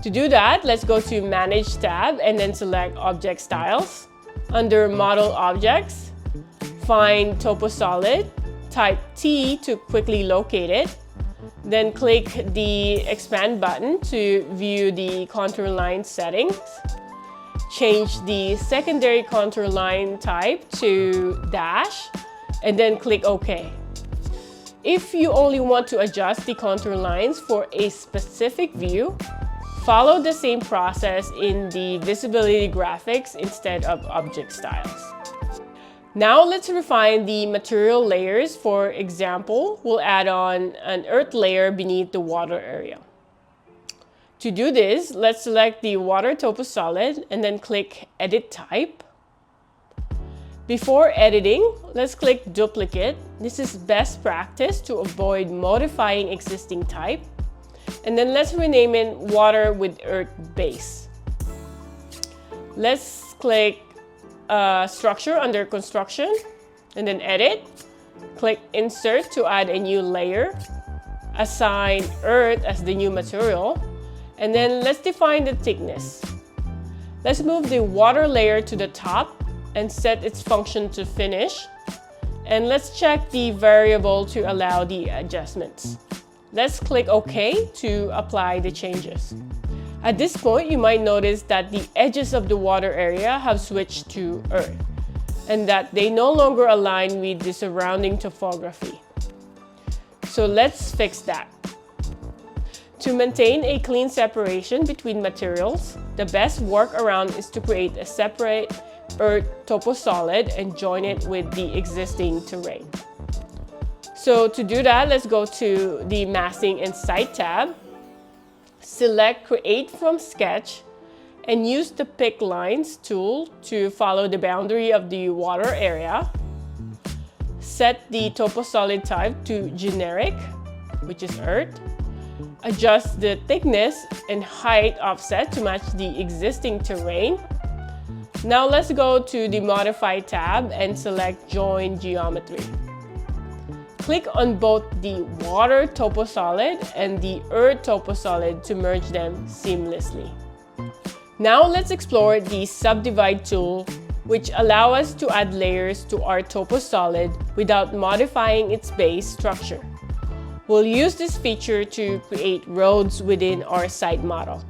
To do that, let's go to Manage tab and then select Object Styles. Under Model Objects, find Toposolid, type T to quickly locate it, then click the Expand button to view the contour line settings. Change the secondary contour line type to dash, and then click OK. If you only want to adjust the contour lines for a specific view, follow the same process in the Visibility Graphics instead of Object Styles. Now let's refine the material layers. For example, we'll add on an earth layer beneath the water area. To do this, let's select the water toposolid and then click Edit Type. Before editing, let's click Duplicate. This is best practice to avoid modifying existing type. And then let's rename it Water with Earth Base. Let's click Structure under Construction and then Edit. Click Insert to add a new layer. Assign Earth as the new material. And then let's define the thickness. Let's move the water layer to the top and set its function to finish. And let's check the variable to allow the adjustments. Let's click OK to apply the changes. At this point, you might notice that the edges of the water area have switched to earth and that they no longer align with the surrounding topography. So let's fix that. To maintain a clean separation between materials, the best workaround is to create a separate earth toposolid and join it with the existing terrain. So to do that, let's go to the Masking and Site tab, select Create from Sketch, and use the Pick Lines tool to follow the boundary of the water area. Set the toposolid type to Generic, which is earth. Adjust the thickness and height offset to match the existing terrain. Now let's go to the Modify tab and select Join Geometry. Click on both the water toposolid and the earth toposolid to merge them seamlessly. Now let's explore the Subdivide tool, which allows us to add layers to our toposolid without modifying its base structure. We'll use this feature to create roads within our site model.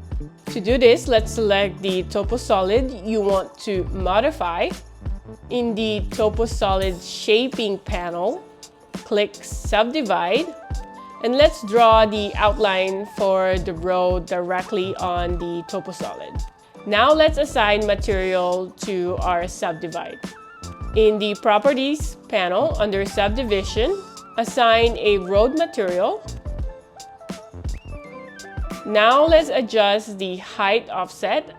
To do this, let's select the toposolid you want to modify. In the Toposolid Shaping panel, click Subdivide, and let's draw the outline for the road directly on the toposolid. Now let's assign material to our subdivide. In the Properties panel, under Subdivision, assign a road material. Now let's adjust the height offset.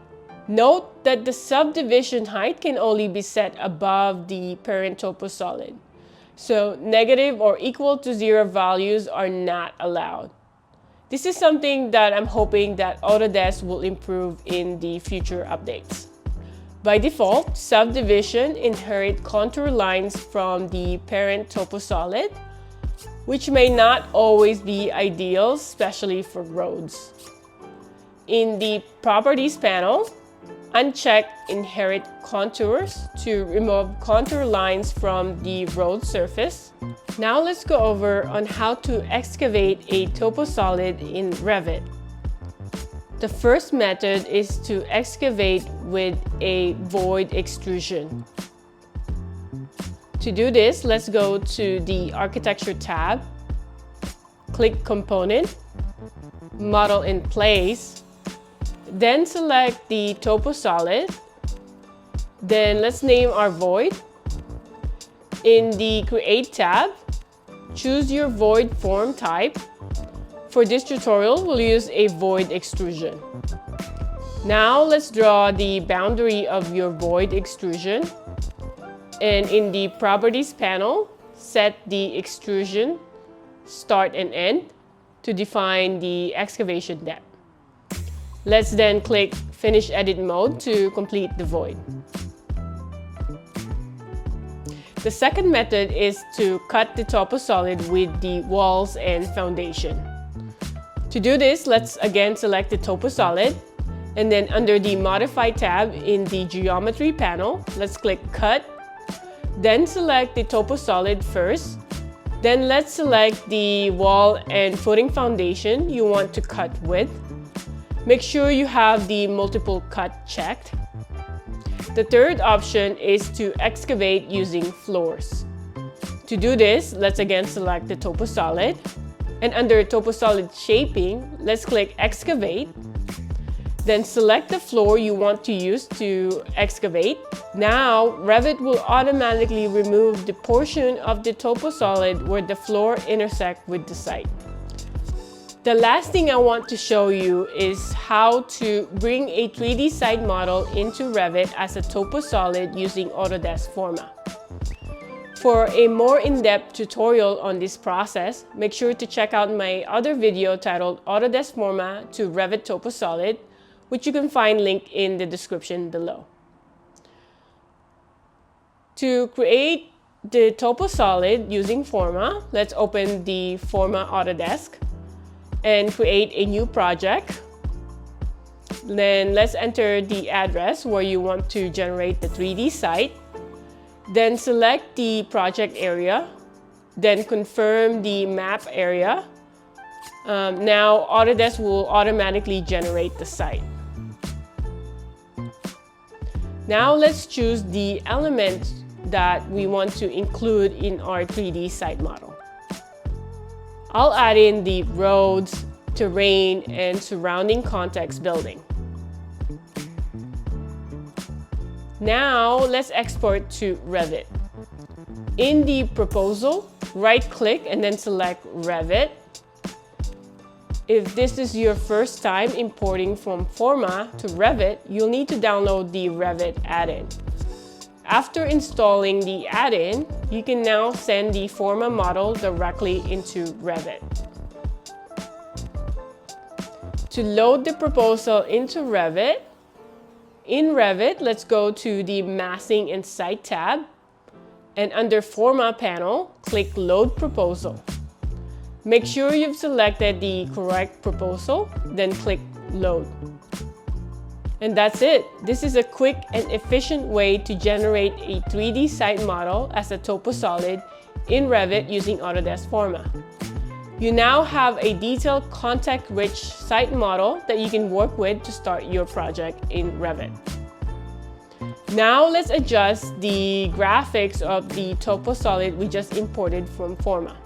Note that the subdivision height can only be set above the parent toposolid. So negative or equal to 0 values are not allowed. This is something that I'm hoping that Autodesk will improve in the future updates. By default, subdivision inherit contour lines from the parent toposolid, which may not always be ideal, especially for roads. In the Properties panel, uncheck Inherit Contours to remove contour lines from the road surface. Now let's go over on how to excavate a toposolid in Revit. The first method is to excavate with a void extrusion. To do this, let's go to the Architecture tab, click Component, Model in Place, then select the toposolid. Then let's name our void. In the Create tab, choose your void form type. For this tutorial, we'll use a void extrusion. Now let's draw the boundary of your void extrusion. And in the Properties panel, set the extrusion start and end to define the excavation depth. Let's then click Finish Edit Mode to complete the void. The second method is to cut the toposolid with the walls and foundation. To do this, let's again select the toposolid, and then under the Modify tab in the Geometry panel, let's click Cut. Then select the toposolid first. Then let's select the wall and footing foundation you want to cut with. Make sure you have the multiple cut checked. The third option is to excavate using floors. To do this, let's again select the toposolid. And under Toposolid Shaping, let's click Excavate. Then select the floor you want to use to excavate. Now, Revit will automatically remove the portion of the Toposolid where the floor intersects with the site. The last thing I want to show you is how to bring a 3D site model into Revit as a Toposolid using Autodesk Forma. For a more in-depth tutorial on this process, make sure to check out my other video titled Autodesk Forma to Revit Toposolid, which you can find linked in the description below. To create the Toposolid using Forma, let's open the Forma Autodesk and create a new project. Then let's enter the address where you want to generate the 3D site. Then select the project area, then confirm the map area. Now Autodesk will automatically generate the site. Now let's choose the elements that we want to include in our 3D site model. I'll add in the roads, terrain, and surrounding context building. Now, let's export to Revit. In the proposal, right-click and then select Revit. If this is your first time importing from Forma to Revit, you'll need to download the Revit add-in. After installing the add-in, you can now send the Forma model directly into Revit. To load the proposal into Revit, in Revit, let's go to the Massing and Site tab, and under Forma panel, click Load Proposal. Make sure you've selected the correct proposal, then click Load. And that's it. This is a quick and efficient way to generate a 3D site model as a Toposolid in Revit using Autodesk Forma. You now have a detailed, context-rich site model that you can work with to start your project in Revit. Now let's adjust the graphics of the Toposolid we just imported from Forma.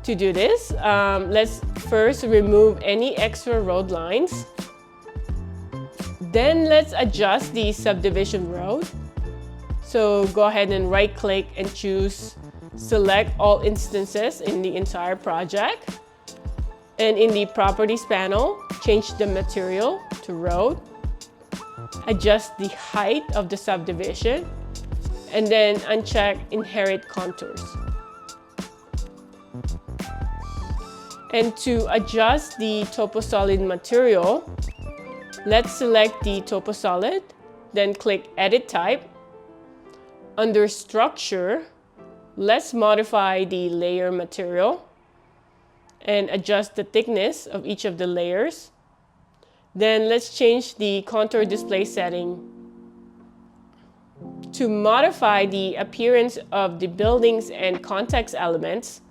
To do this, let's first remove any extra road lines. Then let's adjust the subdivision road. So go ahead and right-click and choose Select all instances in the entire project. And in the Properties panel, change the material to road. Adjust the height of the subdivision. And then uncheck Inherit Contours. And to adjust the Toposolid material, let's select the Toposolid, then click Edit Type. Under Structure, let's modify the layer material and adjust the thickness of each of the layers. Then let's change the contour display setting. To modify the appearance of the buildings and context elements,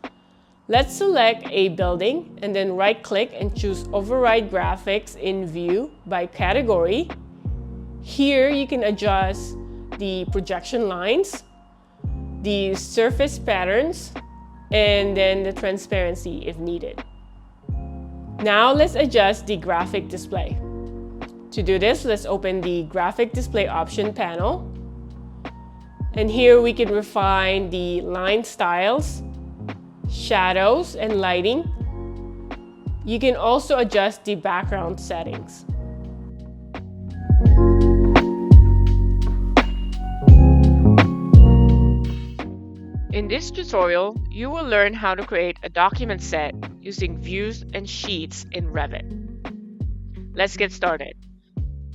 let's select a building and then right-click and choose Override Graphics in View by Category. Here you can adjust the projection lines, the surface patterns, and then the transparency if needed. Now let's adjust the graphic display. To do this, let's open the Graphic Display Option panel. And here we can refine the line styles, shadows, and lighting. You can also adjust the background settings. In this tutorial, you will learn how to create a document set using views and sheets in Revit. Let's get started.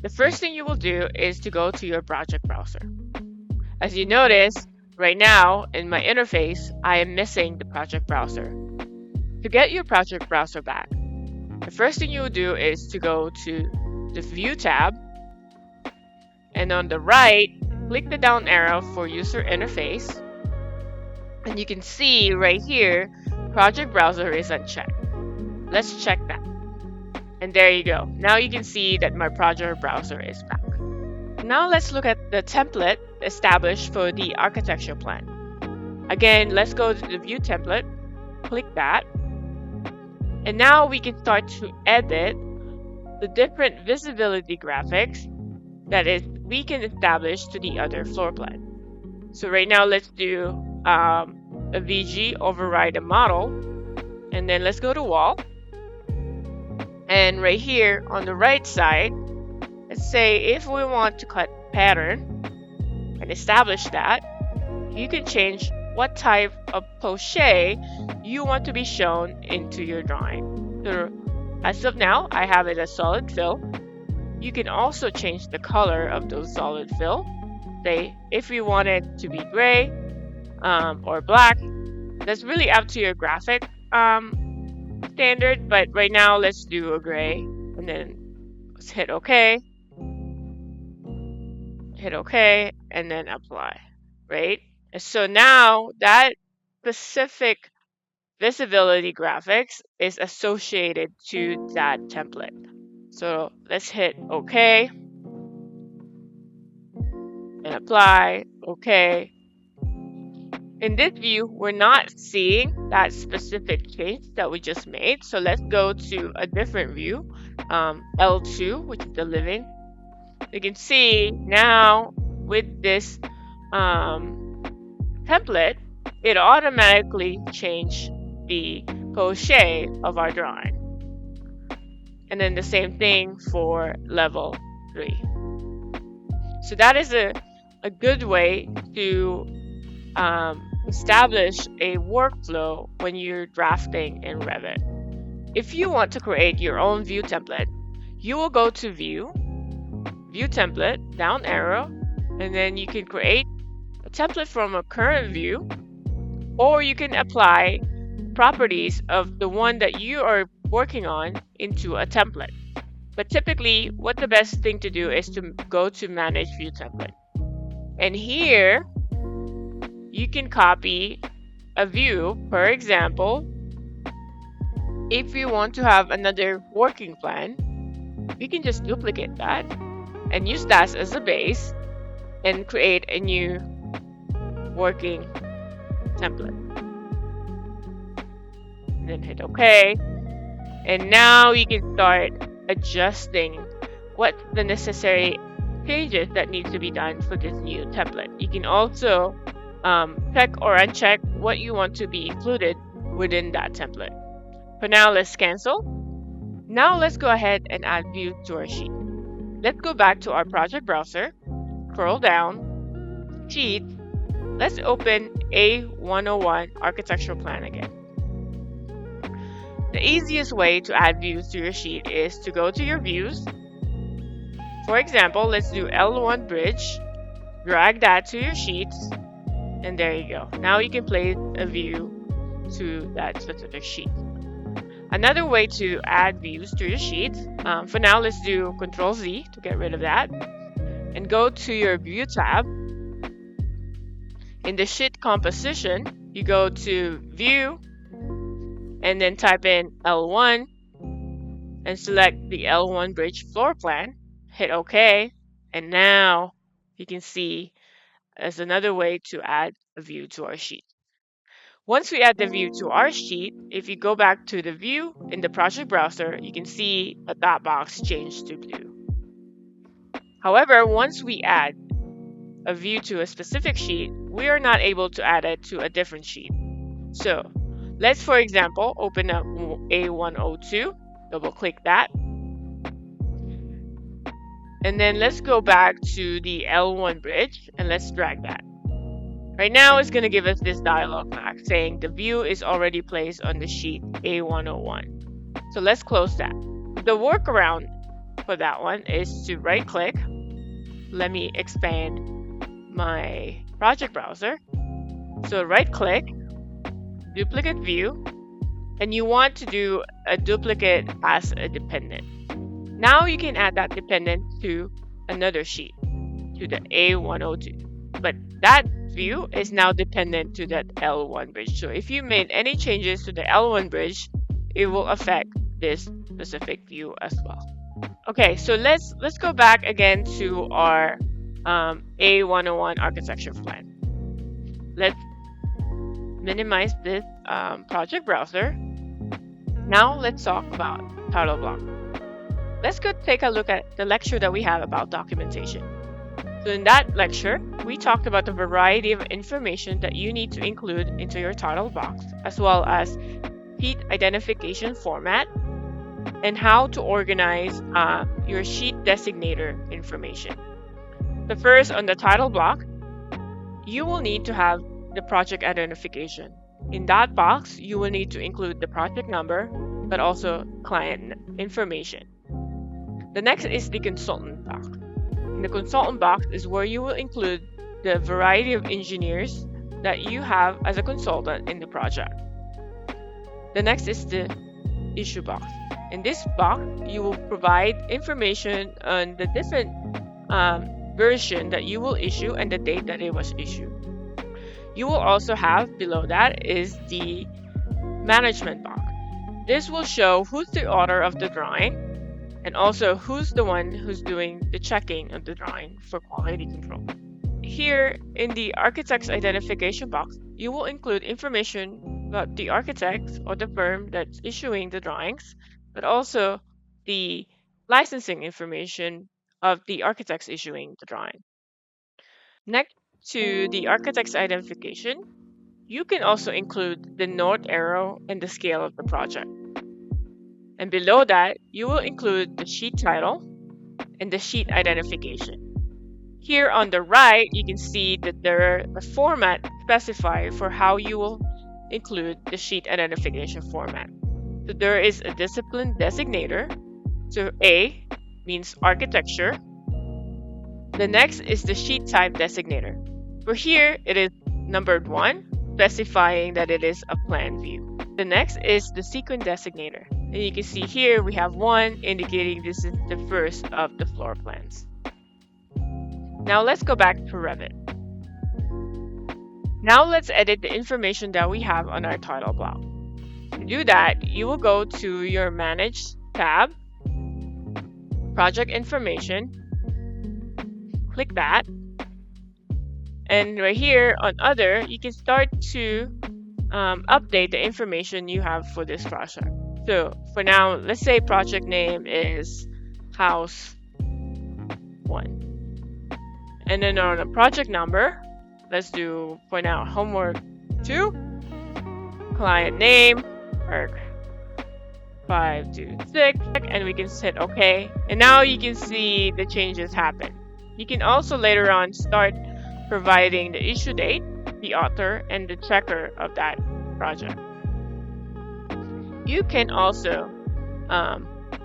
The first thing you will do is to go to your project browser. As you notice, right now in my interface, I am missing the project browser. To get your project browser back, the first thing you will do is to go to the View tab, and on the right, click the down arrow for User Interface. And you can see right here, Project Browser is unchecked. Let's check that. And there you go. Now you can see that my Project Browser is back. Now let's look at the template established for the architecture plan. Again, let's go to the View template, click that. And now we can start to edit the different visibility graphics that is we can establish to the other floor plan. So right now, let's do a VG override a model, and then let's go to wall. And right here on the right side, let's say if we want to cut pattern and establish that, you can change what type of poche you want to be shown into your drawing. So as of now, I have it as solid fill. You can also change the color of those solid fill. Say if you want it to be gray or black, that's really up to your graphic standard, but right now let's do a gray, and then let's hit OK, and then apply, right? And so now that specific visibility graphics is associated to that template. So let's hit OK and apply, OK. In this view, we're not seeing that specific change that we just made. So let's go to a different view, L2, which is the living. You can see now with this template, it automatically changed the poche of our drawing. And then the same thing for level 3. So that is a good way to establish a workflow when you're drafting in Revit. If you want to create your own view template, you will go to View, View Template, down arrow, and then you can create a template from a current view, or you can apply properties of the one that you are working on into a template. But typically, what the best thing to do is to go to Manage View Template. And here, you can copy a view. For example, if you want to have another working plan, we can just duplicate that and use that as a base and create a new working template. And then hit OK. And now you can start adjusting what's the necessary changes that need to be done for this new template. You can also check or uncheck what you want to be included within that template. For now, let's cancel. Now let's go ahead and add view to our sheet. Let's go back to our project browser, scroll down, sheet. Let's open A101 architectural plan again. The easiest way to add views to your sheet is to go to your views. For example, let's do L1 bridge, drag that to your sheets, and there you go. Now you can place a view to that specific sheet. Another way to add views to your sheet, for now let's do Control Z to get rid of that, and go to your View tab. In the sheet composition, you go to View, and then type in L1, and select the L1 bridge floor plan, hit OK, and now you can see as another way to add a view to our sheet. Once we add the view to our sheet, if you go back to the view in the project browser, you can see that that box changed to blue. However, once we add a view to a specific sheet, we are not able to add it to a different sheet. So let's, for example, open up A102, double click that, and then let's go back to the L1 bridge and let's drag that. Right now, it's going to give us this dialog box saying the view is already placed on the sheet A101. So let's close that. The workaround for that one is to right click. Let me expand my project browser. So right click, duplicate view, and you want to do a duplicate as a dependent. Now you can add that dependent to another sheet, to the A102. But that view is now dependent to that L1 bridge. So if you made any changes to the L1 bridge, it will affect this specific view as well. Okay, so let's go back again to our A101 architecture plan. Let's minimize this project browser. Now let's talk about title block. let's go take a look at the lecture that we have about documentation. So in that lecture, we talked about the variety of information that you need to include into your title box, as well as sheet identification format and how to organize your sheet designator information. The first, on the title block, you will need to have the project identification. In that box, you will need to include the project number, but also client information. The next is the consultant box. In the consultant box is where you will include the variety of engineers that you have as a consultant in the project. The next is the issue box. In this box, you will provide information on the different version that you will issue and the date that it was issued. You will also have below that is the management box. This will show who's the author of the drawing and also who's the one who's doing the checking of the drawing for quality control. Here in the architect's identification box, you will include information about the architect or the firm that's issuing the drawings, but also the licensing information of the architects issuing the drawing. Next to the architect's identification, you can also include the north arrow and the scale of the project. And below that, you will include the sheet title and the sheet identification. Here on the right, you can see that there is a format specified for how you will include the sheet identification format. So there is a discipline designator. So A means architecture. The next is the sheet type designator. For here, it is numbered 1, specifying that it is a plan view. The next is the sequence designator. And you can see here we have 1 indicating this is the first of the floor plans. Now let's go back to Revit. Now let's edit the information that we have on our title block. To do that, you will go to your Manage tab, Project Information, click that, and right here on Other, you can start to update the information you have for this project. So for now, let's say project name is House 1. And then on the project number, let's do for now homework 2, client name, ARC 526, and we can hit OK. And now you can see the changes happen. You can also later on start providing the issue date, the author, and the checker of that project. You can also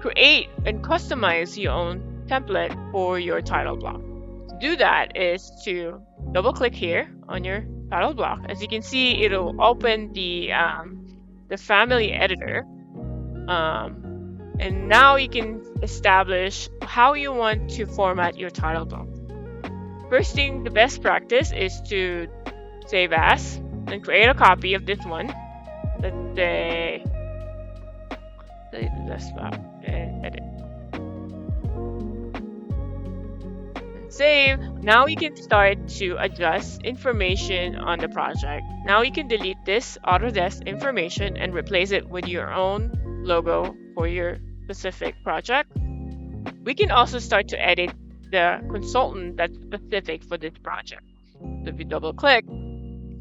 create and customize your own template for your title block. To do that is to double click here on your title block. As you can see, it'll open the family editor. And now you can establish how you want to format your title block. First thing, the best practice is to save as and create a copy of this one. Let's say desktop and edit. And save. Now you can start to adjust information on the project. Now you can delete this Autodesk information and replace it with your own logo for your specific project. We can also start to edit the consultant that's specific for this project. So if you double click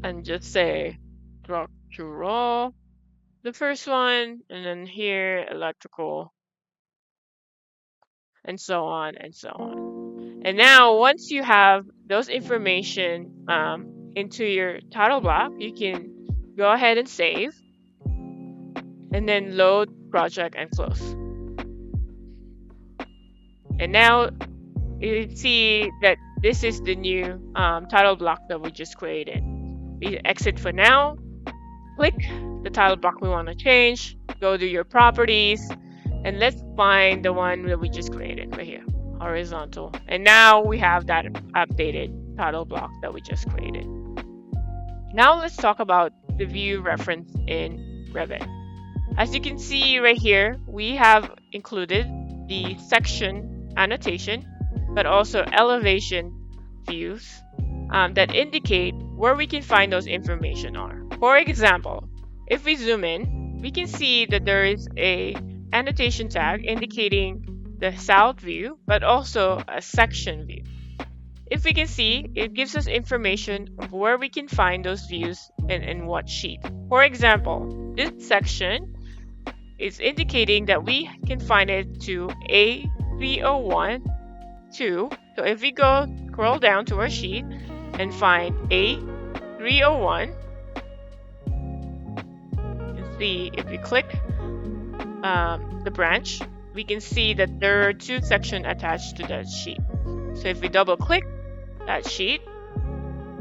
and just say structural, the first one, and then here electrical, and so on and so on. And now once you have those information into your title block, you can go ahead and save and then load project and close. And now you can see that this is the new title block that we just created. We exit for now, click the title block we want to change, go to your properties, and let's find the one that we just created right here, horizontal. And now we have that updated title block that we just created. Now let's talk about the view reference in Revit. As you can see right here, we have included the section annotation, but also elevation views that indicate where we can find those information are. For example, if we zoom in, we can see that there is a annotation tag indicating the south view, but also a section view. If we can see, it gives us information of where we can find those views and in what sheet. For example, this section is indicating that we can find it to A301, 2. So if we go scroll down to our sheet and find A301, you can see if we click the branch, we can see that there are 2 sections attached to that sheet. So if we double click that sheet,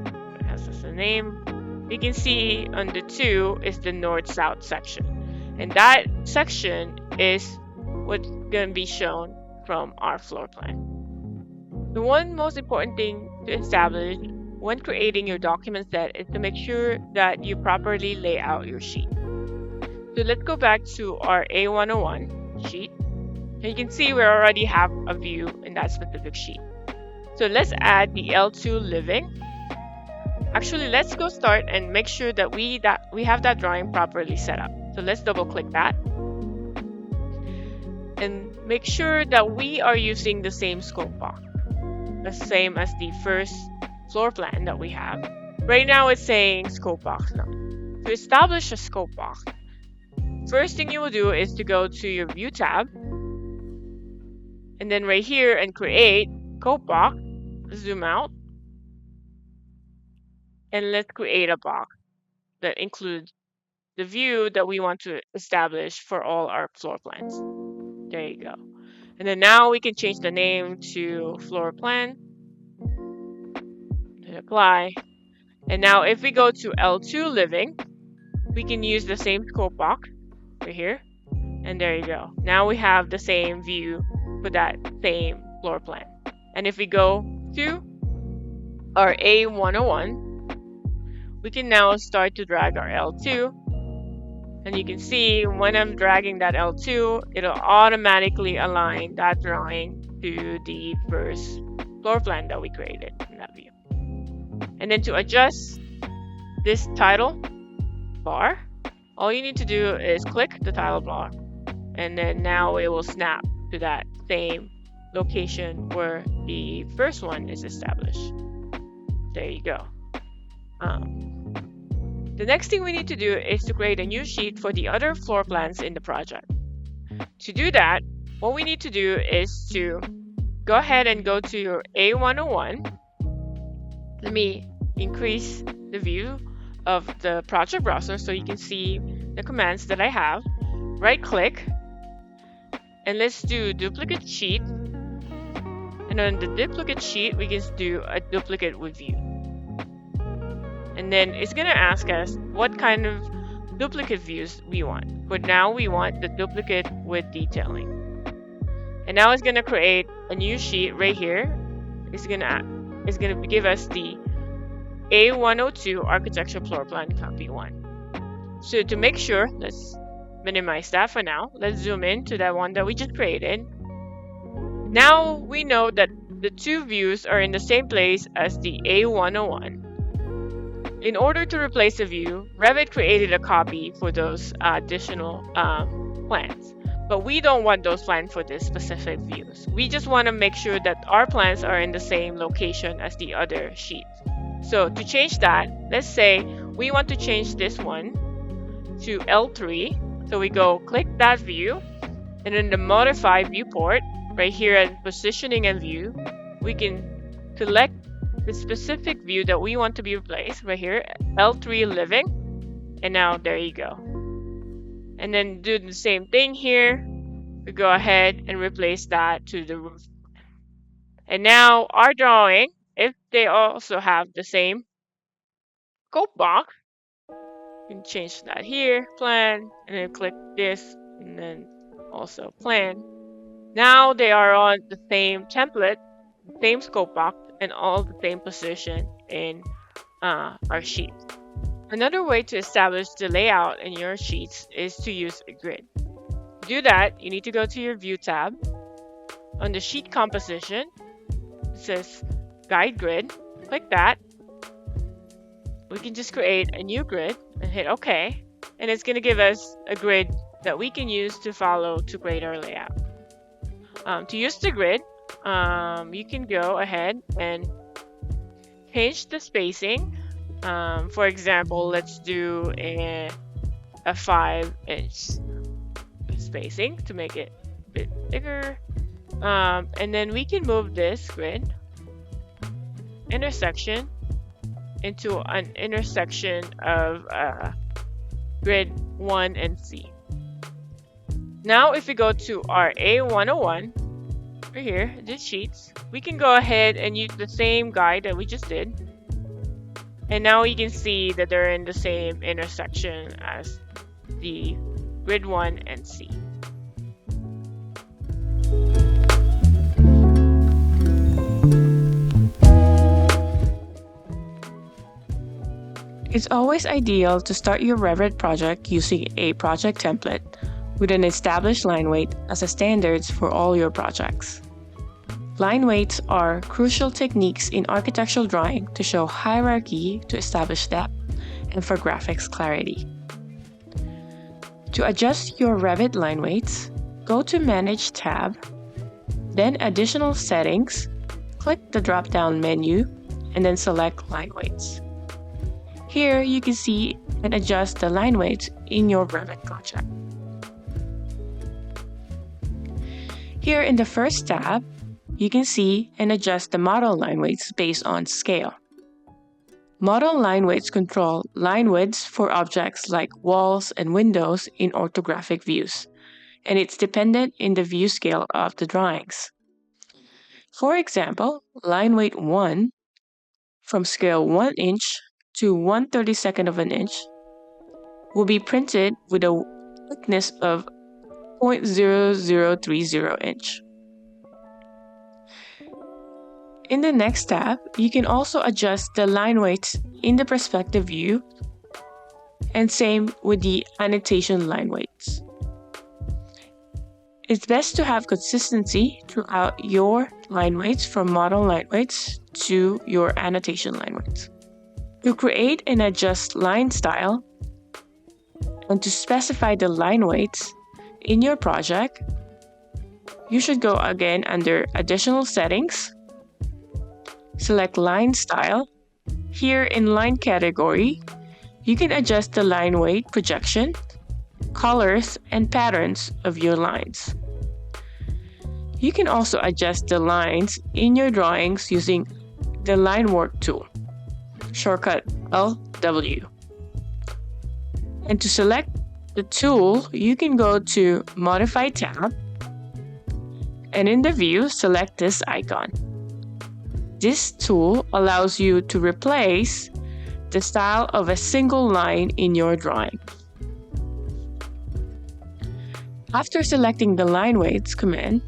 it has a name, we can see on the 2 is the north-south section. And that section is what's going to be shown from our floor plan. The one most important thing to establish when creating your document set is to make sure that you properly lay out your sheet. So let's go back to our A101 sheet. And you can see we already have a view in that specific sheet. So let's add the L2 living. Actually, let's go start and make sure that we have that drawing properly set up. So let's double click that. And make sure that we are using the same scope box, the same as the first floor plan that we have. Right now it's saying scope box now. To establish a scope box, first thing you will do is to go to your view tab, and then right here and create scope box, zoom out, and let's create a box that includes the view that we want to establish for all our floor plans. There you go. And then now we can change the name to floor plan, and apply. And now if we go to L2 living, we can use the same scope box right here. And there you go. Now we have the same view for that same floor plan. And if we go to our A101, we can now start to drag our L2. And you can see when I'm dragging that L2, it'll automatically align that drawing to the first floor plan that we created in that view. And then to adjust this title bar, all you need to do is click the title bar, and then now it will snap to that same location where the first one is established. There you go. The next thing we need to do is to create a new sheet for the other floor plans in the project. To do that, what we need to do is to go ahead and go to your A101. Let me increase the view of the project browser so you can see the commands that I have. Right click, and let's do duplicate sheet. And on the duplicate sheet, we can do a duplicate with view. And then it's going to ask us what kind of duplicate views we want. But now we want the duplicate with detailing. And now it's going to create a new sheet right here. It's going to give us the A102 architecture floor plan copy 1. So to make sure, let's minimize that for now. Let's zoom in to that one that we just created. Now we know that the 2 views are in the same place as the A101. In order to replace a view, Revit created a copy for those additional plans. But we don't want those plans for this specific views. We just want to make sure that our plans are in the same location as the other sheets. So to change that, let's say we want to change this one to L3. So we go click that view, and in the modify viewport, right here at positioning and view, we can select the specific view that we want to be replaced right here, L3 living. And now there you go. And then do the same thing here. We go ahead and replace that to the roof. And now our drawing, if they also have the same scope box, you can change that here, plan, and then click this, and then also plan. Now they are on the same template, same scope box, and all the same position in our sheet. Another way to establish the layout in your sheets is to use a grid. To do that, you need to go to your View tab. On the sheet composition, it says Guide Grid. Click that. We can just create a new grid and hit OK. And it's going to give us a grid that we can use to follow to create our layout. To use the grid, you can go ahead and change the spacing. For example, let's do a 5-inch spacing to make it a bit bigger. And then we can move this grid intersection into an intersection of grid 1 and C. Now if we go to our A101, right here, this sheets, we can go ahead and use the same guide that we just did. And now you can see that they're in the same intersection as the grid 1 and C. It's always ideal to start your Revit project using a project template with an established line weight as a standards for all your projects. Line weights are crucial techniques in architectural drawing to show hierarchy to establish depth and for graphics clarity. To adjust your Revit line weights, go to Manage tab, then Additional Settings, click the drop-down menu, and then select Line Weights. Here you can see and adjust the line weights in your Revit project. Here in the first tab, you can see and adjust the model line weights based on scale. Model line weights control line widths for objects like walls and windows in orthographic views, and it's dependent in the view scale of the drawings. For example, line weight 1 from scale 1 inch to 1/32 of an inch will be printed with a thickness of 0.0030 inch. In the next tab, you can also adjust the line weights in the perspective view, and same with the annotation line weights. It's best to have consistency throughout your line weights from model line weights to your annotation line weights. To create and adjust line style and to specify the line weights in your project, you should go again under Additional Settings, select Line Style. Here in Line category, you can adjust the line weight projection, colors, and patterns of your lines. You can also adjust the lines in your drawings using the Line Work tool, shortcut LW. And to select the tool, you can go to Modify tab, and in the view, select this icon. This tool allows you to replace the style of a single line in your drawing. After selecting the line weights command,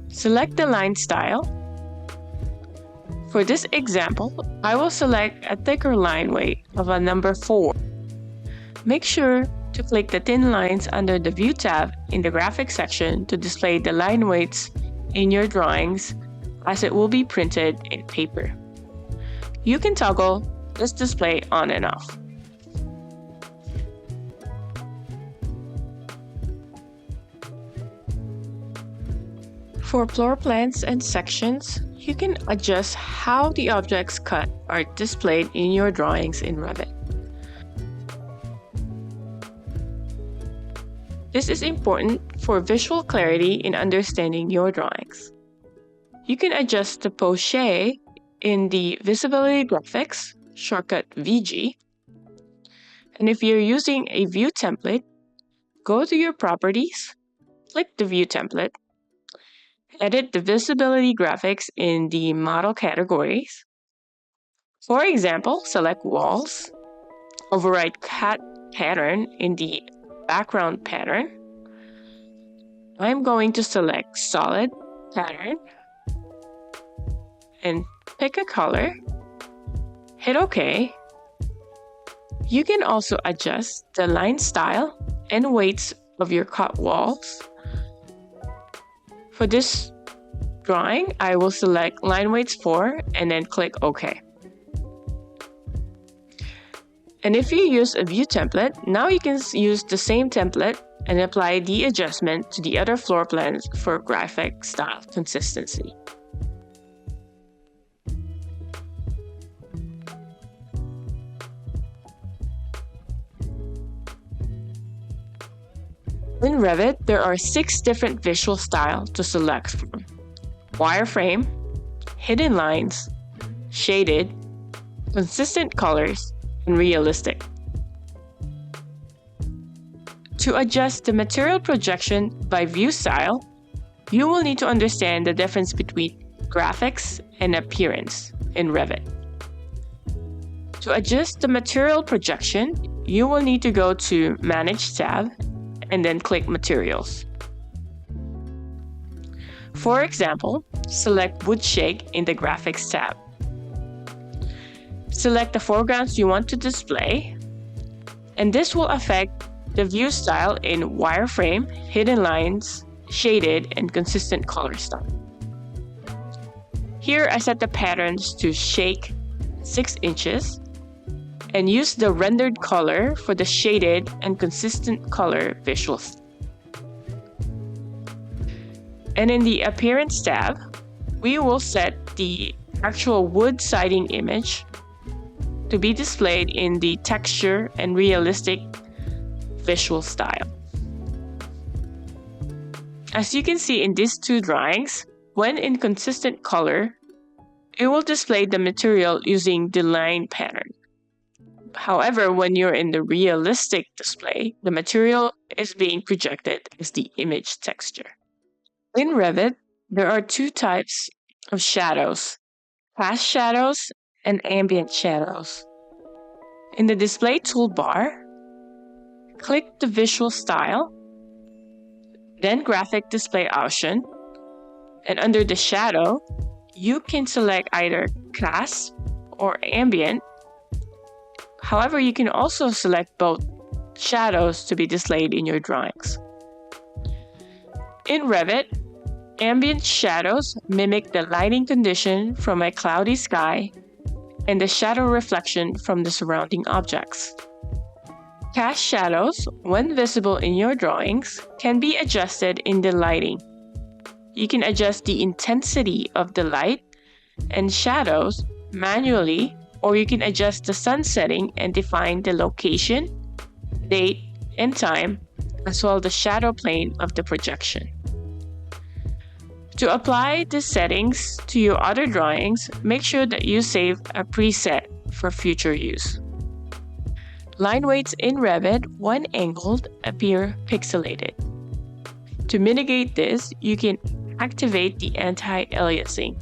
select the line style. For this example, I will select a thicker line weight of a number 4. Make sure to click the thin lines under the View tab in the Graphics section to display the line weights in your drawings, as it will be printed in paper. You can toggle this display on and off. For floor plans and sections, you can adjust how the objects cut are displayed in your drawings in Revit. This is important for visual clarity in understanding your drawings. You can adjust the poche in the Visibility Graphics, shortcut VG. And if you're using a view template, go to your properties, click the view template, edit the visibility graphics in the model categories. For example, select walls, override cat pattern in the background pattern. I'm going to select solid pattern and pick a color, hit OK. You can also adjust the line style and weights of your cut walls. For this drawing, I will select line weights 4 and then click OK. And if you use a view template, now you can use the same template and apply the adjustment to the other floor plans for graphic style consistency. In Revit, there are 6 different visual styles to select from: wireframe, hidden lines, shaded, consistent colors, and realistic. To adjust the material projection by view style, you will need to understand the difference between graphics and appearance in Revit. To adjust the material projection, you will need to go to Manage tab and then click Materials. For example, select Wood Shake in the Graphics tab. Select the foregrounds you want to display, and this will affect the view style in wireframe, hidden lines, shaded, and consistent color style. Here I set the patterns to shake 6 inches and use the rendered color for the shaded and consistent color visuals. And in the Appearance tab, we will set the actual wood siding image to be displayed in the texture and realistic visual style. As you can see in these 2 drawings, when in consistent color, it will display the material using the line pattern. However, when you're in the realistic display, the material is being projected as the image texture. In Revit, there are 2 types of shadows: cast shadows and ambient shadows. In the display toolbar, click the visual style, then graphic display option, and under the shadow, you can select either cast or ambient. However, you can also select both shadows to be displayed in your drawings. In Revit, ambient shadows mimic the lighting condition from a cloudy sky and the shadow reflection from the surrounding objects. Cast shadows, when visible in your drawings, can be adjusted in the lighting. You can adjust the intensity of the light and shadows manually, or you can adjust the sun setting and define the location, date, and time, as well as the shadow plane of the projection. To apply the settings to your other drawings, make sure that you save a preset for future use. Line weights in Revit, when angled, appear pixelated. To mitigate this, you can activate the anti-aliasing.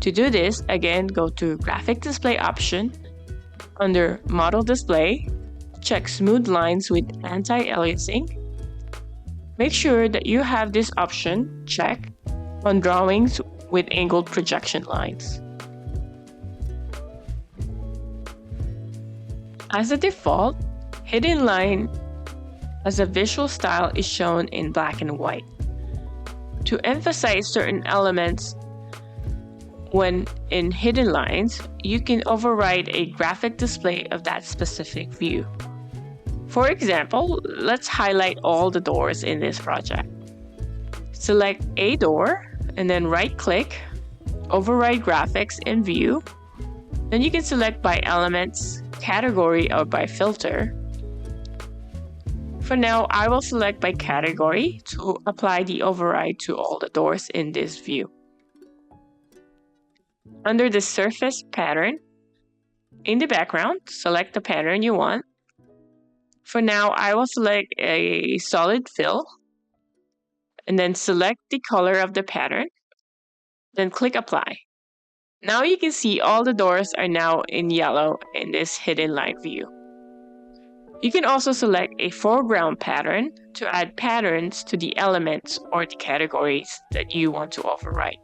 To do this, again, go to Graphic Display option. Under Model Display, check Smooth Lines with Anti-aliasing. Make sure that you have this option checked on drawings with angled projection lines. As a default, hidden line as a visual style is shown in black and white. To emphasize certain elements when in hidden lines, you can override a graphic display of that specific view. For example, let's highlight all the doors in this project. Select a door and then right-click, override graphics in view. Then you can select by elements, category, or by filter. For now, I will select by category to apply the override to all the doors in this view. Under the surface pattern, in the background, select the pattern you want. For now, I will select a solid fill and then select the color of the pattern, then click apply. Now you can see all the doors are now in yellow in this hidden line view. You can also select a foreground pattern to add patterns to the elements or the categories that you want to override.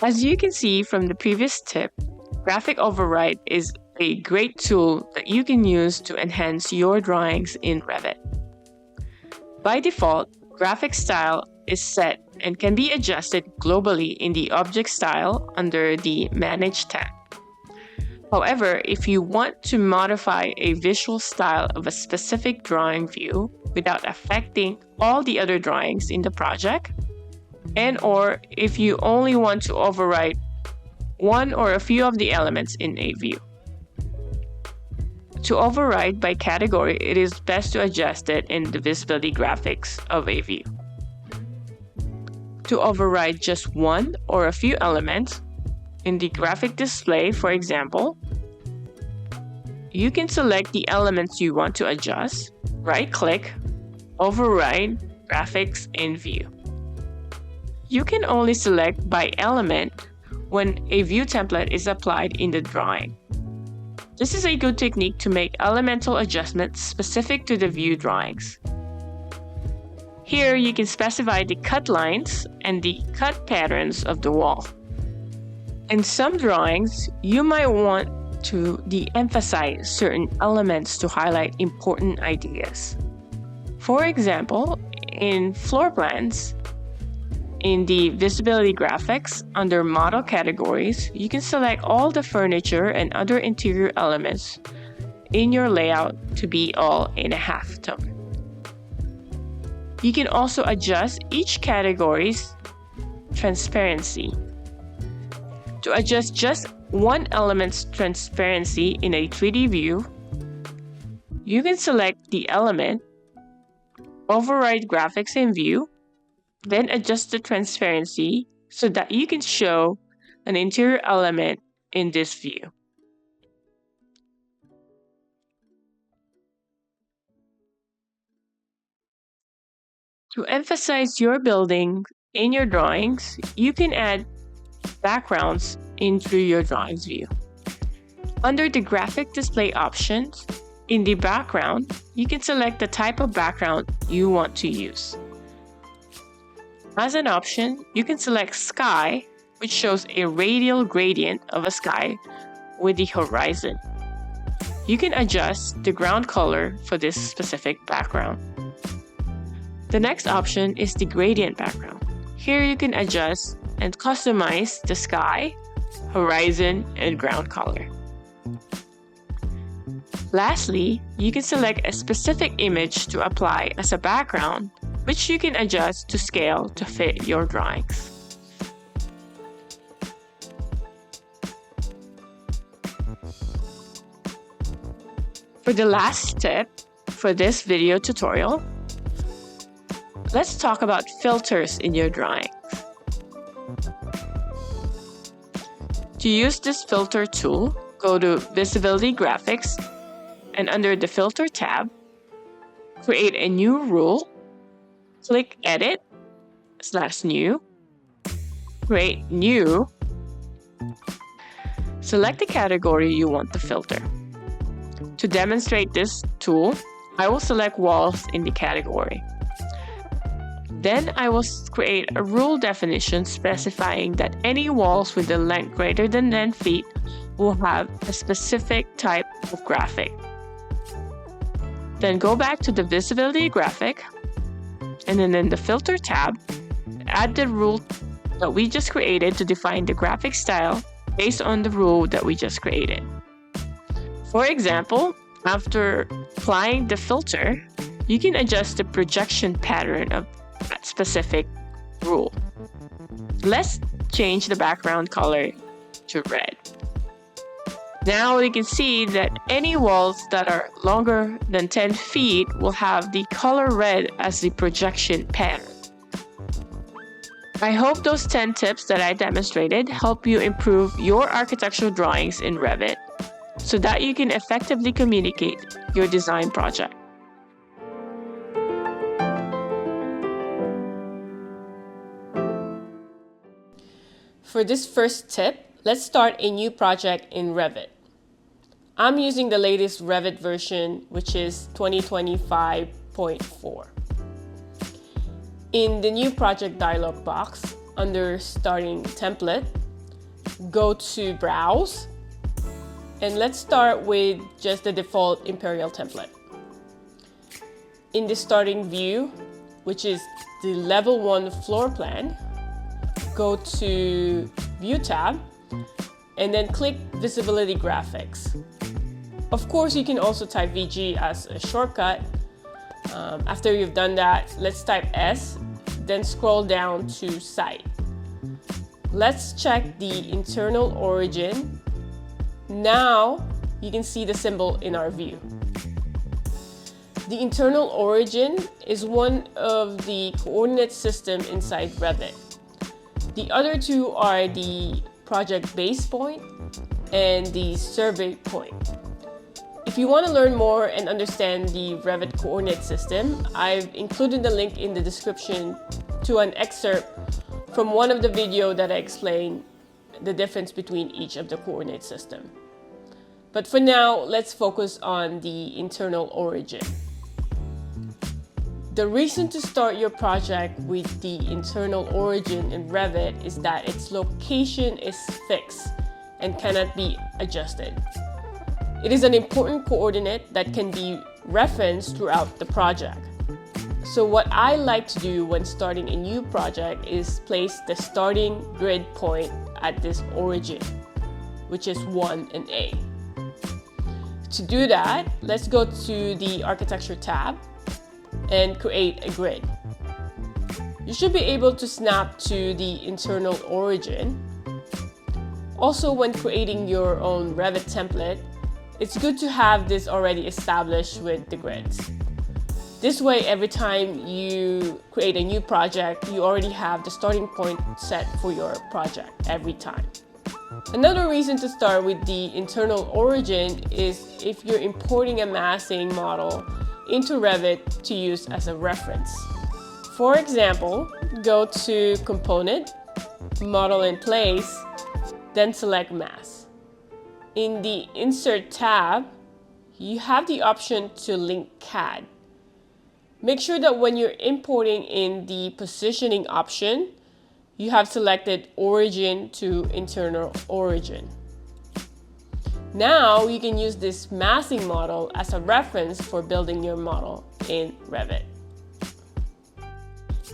As you can see from the previous tip, Graphic Override is a great tool that you can use to enhance your drawings in Revit. By default, graphic style is set and can be adjusted globally in the Object Style under the Manage tab. However, if you want to modify a visual style of a specific drawing view without affecting all the other drawings in the project, and/or if you only want to override one or a few of the elements in a view. To override by category, it is best to adjust it in the visibility graphics of a view. To override just one or a few elements in the graphic display, for example, you can select the elements you want to adjust, right-click, override graphics in view. You can only select by element when a view template is applied in the drawing. This is a good technique to make elemental adjustments specific to the view drawings. Here you can specify the cut lines and the cut patterns of the wall. In some drawings, you might want to de-emphasize certain elements to highlight important ideas. For example, in floor plans, in the visibility graphics, under model categories, you can select all the furniture and other interior elements in your layout to be all in a halftone. You can also adjust each category's transparency. To adjust just one element's transparency in a 3D view, you can select the element, override graphics in view, then adjust the transparency so that you can show an interior element in this view. To emphasize your building in your drawings, you can add backgrounds into your drawings view. Under the graphic display options, in the background, you can select the type of background you want to use. As an option, you can select Sky, which shows a radial gradient of a sky with the horizon. You can adjust the ground color for this specific background. The next option is the gradient background. Here you can adjust and customize the sky, horizon, and ground color. Lastly, you can select a specific image to apply as a background, which you can adjust to scale to fit your drawings. For the last step for this video tutorial, let's talk about filters in your drawing. To use this filter tool, go to Visibility Graphics and under the Filter tab, create a new rule, click Edit /New, create New, select the category you want to filter. To demonstrate this tool, I will select walls in the category. Then I will create a rule definition specifying that any walls with a length greater than 10 feet will have a specific type of graphic. Then go back to the visibility graphic, and then in the filter tab, add the rule that we just created to define the graphic style based on the rule that we just created. For example, after applying the filter, you can adjust the projection pattern of that specific rule. Let's change the background color to red. Now you can see that any walls that are longer than 10 feet will have the color red as the projection pattern. I hope those 10 tips that I demonstrated help you improve your architectural drawings in Revit so that you can effectively communicate your design project. For this first tip, let's start a new project in Revit. I'm using the latest Revit version, which is 2025.4. In the new project dialog box, under Starting Template, go to Browse, and let's start with just the default Imperial template. In the Starting View, which is the Level 1 floor plan, go to View tab, and then click Visibility Graphics. Of course, you can also type VG as a shortcut. After you've done that, let's type S, then scroll down to Site. Let's check the internal origin. Now you can see the symbol in our view. The internal origin is one of the coordinate system inside Revit. The other two are the project base point and the survey point. If you want to learn more and understand the Revit coordinate system, I've included the link in the description to an excerpt from one of the videos that I explain the difference between each of the coordinate system. But for now, let's focus on the internal origin. The reason to start your project with the internal origin in Revit is that its location is fixed and cannot be adjusted. It is an important coordinate that can be referenced throughout the project. So what I like to do when starting a new project is place the starting grid point at this origin, which is 1 and A. To do that, let's go to the Architecture tab and create a grid. You should be able to snap to the internal origin. Also, when creating your own Revit template, it's good to have this already established with the grids. This way, every time you create a new project, you already have the starting point set for your project every time. Another reason to start with the internal origin is if you're importing a massing model into Revit to use as a reference. For example, go to Component, Model in Place, then select Mass. In the Insert tab, you have the option to link CAD. Make sure that when you're importing in the positioning option, you have selected Origin to Internal Origin. Now you can use this massing model as a reference for building your model in Revit.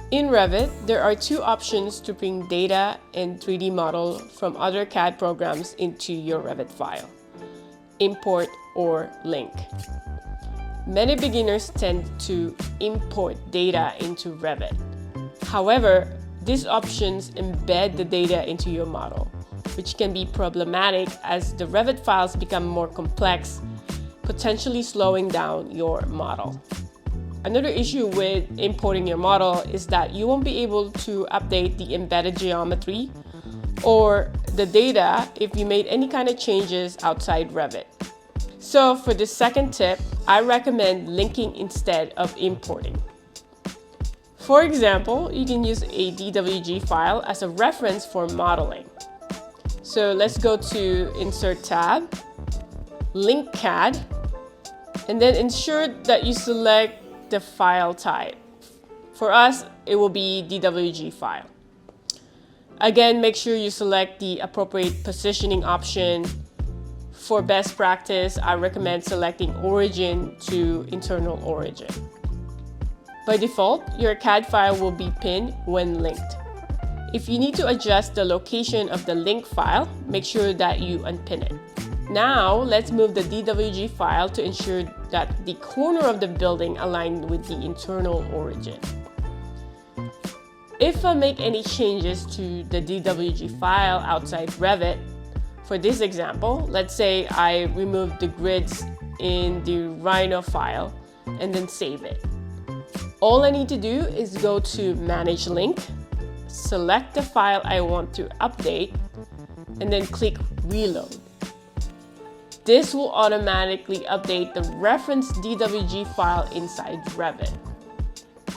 In Revit, there are two options to bring data and 3D model from other CAD programs into your Revit file: import or link. Many beginners tend to import data into Revit. However, these options embed the data into your model, which can be problematic as the Revit files become more complex, potentially slowing down your model. Another issue with importing your model is that you won't be able to update the embedded geometry or the data if you made any kind of changes outside Revit. So for the second tip, I recommend linking instead of importing. For example, you can use a DWG file as a reference for modeling. So let's go to Insert tab, Link CAD, and then ensure that you select the file type. For us, it will be DWG file. Again, make sure you select the appropriate positioning option. For best practice, I recommend selecting Origin to Internal Origin. By default, your CAD file will be pinned when linked. If you need to adjust the location of the link file, make sure that you unpin it. Now, let's move the DWG file to ensure that the corner of the building aligned with the internal origin. If I make any changes to the DWG file outside Revit, for this example, let's say I remove the grids in the Rhino file and then save it. All I need to do is go to Manage Link, select the file I want to update, and then click Reload. This will automatically update the reference DWG file inside Revit.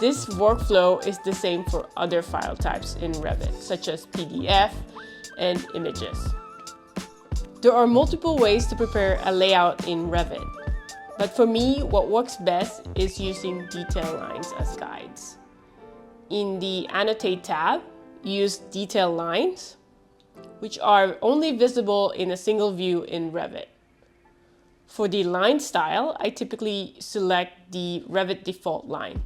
This workflow is the same for other file types in Revit, such as PDF and images. There are multiple ways to prepare a layout in Revit, but for me, what works best is using detail lines as guides. In the Annotate tab, use detail lines, which are only visible in a single view in Revit. For the line style, I typically select the Revit default line.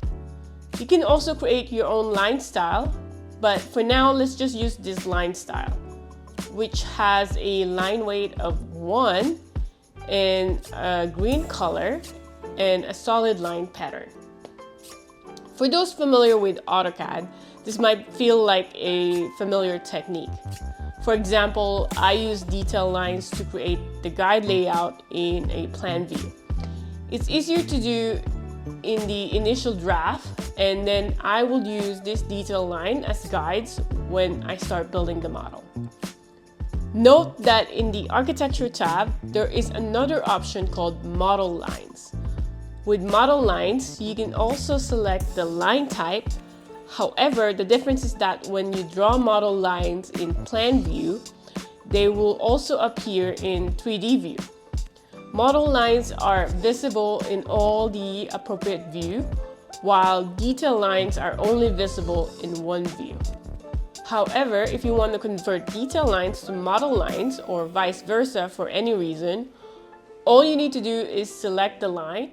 You can also create your own line style, but for now, let's just use this line style. which has a line weight of 1 and a green color and a solid line pattern. For those familiar with AutoCAD, this might feel like a familiar technique. For example, I use detail lines to create the guide layout in a plan view. It's easier to do in the initial draft, and then I will use this detail line as guides when I start building the model. Note that in the Architecture tab, there is another option called Model Lines. With Model Lines, you can also select the line type. However, the difference is that when you draw model lines in Plan View, they will also appear in 3D view. Model lines are visible in all the appropriate view, while detail lines are only visible in one view. However, if you want to convert detail lines to model lines or vice versa for any reason, all you need to do is select the line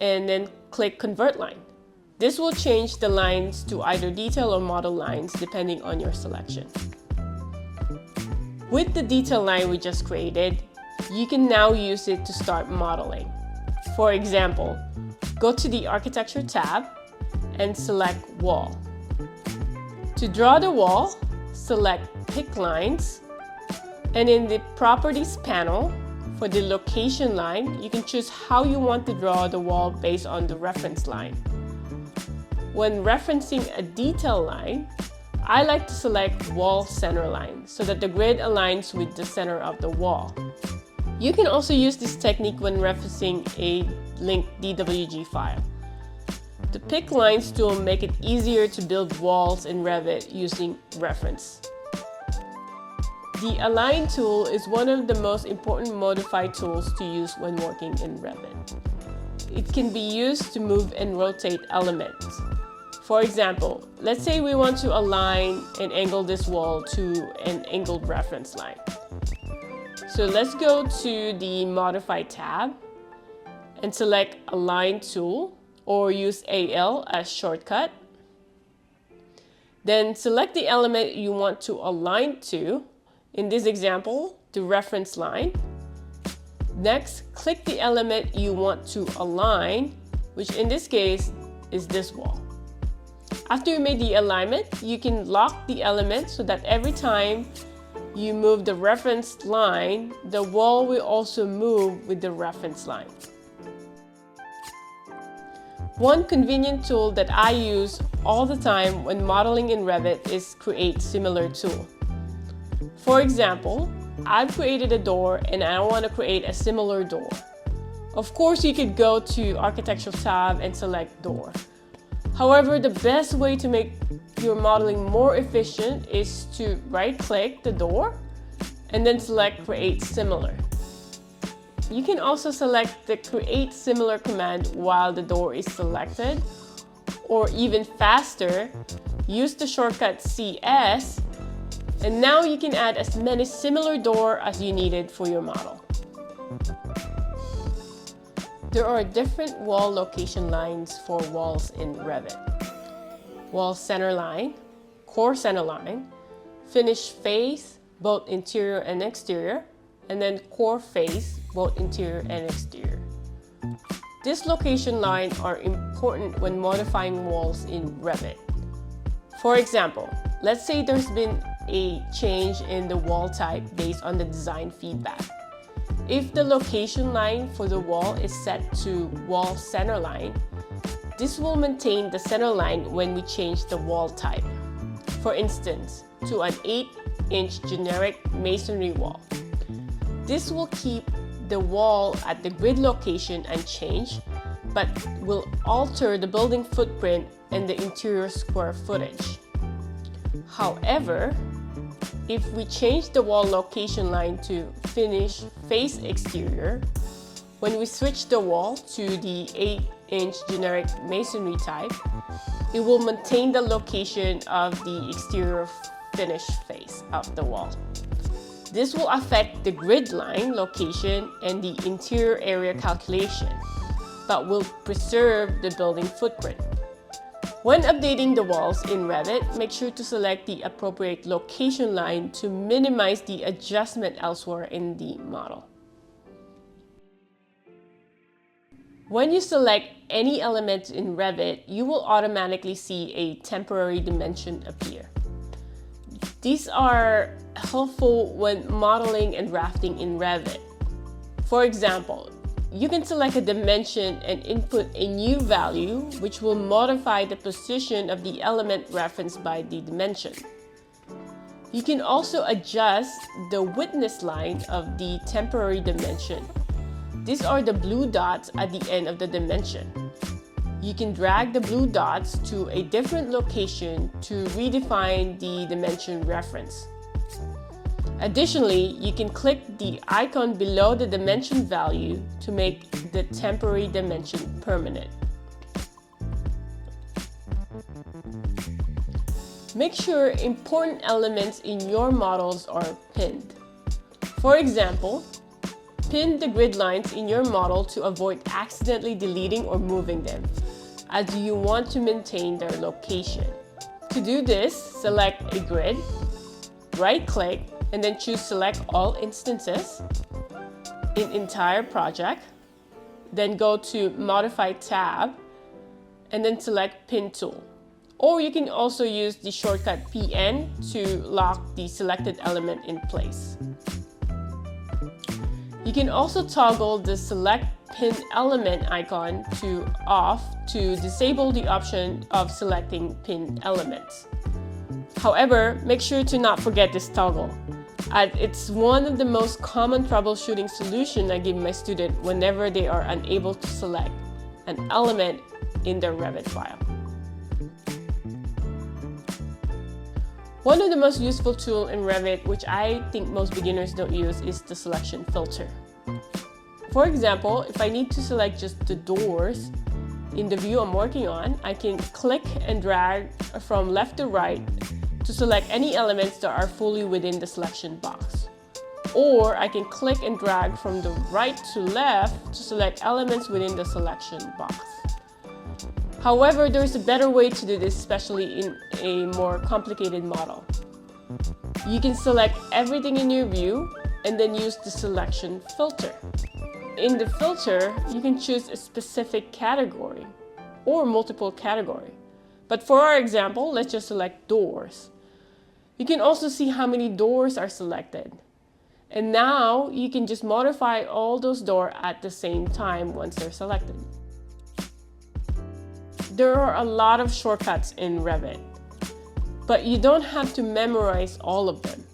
and then click Convert Line. This will change the lines to either detail or model lines depending on your selection. With the detail line we just created, you can now use it to start modeling. For example, go to the Architecture tab and select Wall. To draw the wall, select Pick Lines, and in the Properties panel, for the location line, you can choose how you want to draw the wall based on the reference line. When referencing a detail line, I like to select Wall Center Line so that the grid aligns with the center of the wall. You can also use this technique when referencing a linked DWG file. The Pick Lines tool makes it easier to build walls in Revit using reference. The Align tool is one of the most important modify tools to use when working in Revit. It can be used to move and rotate elements. For example, let's say we want to align and angle this wall to an angled reference line. So let's go to the Modify tab and select Align tool or use AL as shortcut. Then select the element you want to align to, in this example, the reference line. Next, click the element you want to align, which in this case is this wall. After you made the alignment, you can lock the element so that every time you move the reference line, the wall will also move with the reference line. One convenient tool that I use all the time when modeling in Revit is Create Similar tool. For example, I've created a door and I want to create a similar door. Of course, you could go to Architecture tab and select Door. However, the best way to make your modeling more efficient is to right-click the door and then select Create Similar. You can also select the Create Similar command while the door is selected, or even faster, use the shortcut CS, and now you can add as many similar doors as you needed for your model. There are different wall location lines for walls in Revit. Wall center line, core center line, finish face, both interior and exterior, and then core face, both interior and exterior. This location line are important when modifying walls in Revit. For example, let's say there's been a change in the wall type based on the design feedback. If the location line for the wall is set to wall center line, this will maintain the center line when we change the wall type. For instance, to an 8-inch generic masonry wall. This will keep the wall at the grid location unchanged, but will alter the building footprint and the interior square footage. However, if we change the wall location line to finish face exterior, when we switch the wall to the 8-inch generic masonry type, it will maintain the location of the exterior finish face of the wall. This will affect the grid line location and the interior area calculation, but will preserve the building footprint. When updating the walls in Revit, make sure to select the appropriate location line to minimize the adjustment elsewhere in the model. When you select any element in Revit, you will automatically see a temporary dimension appear. These are helpful when modeling and drafting in Revit. For example, you can select a dimension and input a new value, which will modify the position of the element referenced by the dimension. You can also adjust the witness line of the temporary dimension. These are the blue dots at the end of the dimension. You can drag the blue dots to a different location to redefine the dimension reference. Additionally, you can click the icon below the dimension value to make the temporary dimension permanent. Make sure important elements in your models are pinned. For example, pin the grid lines in your model to avoid accidentally deleting or moving them, as you want to maintain their location. To do this, select a grid, right-click, and then choose Select All Instances in Entire Project. Then go to Modify tab, and then select Pin Tool. Or you can also use the shortcut PN to lock the selected element in place. You can also toggle the Select Pin Element icon to off to disable the option of selecting pin elements. However, make sure to not forget this toggle, as it's one of the most common troubleshooting solutions I give my students whenever they are unable to select an element in their Revit file. One of the most useful tools in Revit, which I think most beginners don't use, is the selection filter. For example, if I need to select just the doors in the view I'm working on, I can click and drag from left to right to select any elements that are fully within the selection box. Or I can click and drag from the right to left to select elements within the selection box. However, there's a better way to do this, especially in a more complicated model. You can select everything in your view and then use the selection filter. In the filter, you can choose a specific category or multiple categories. But for our example, let's just select doors. You can also see how many doors are selected. And now you can just modify all those doors at the same time once they're selected. There are a lot of shortcuts in Revit, but you don't have to memorize all of them.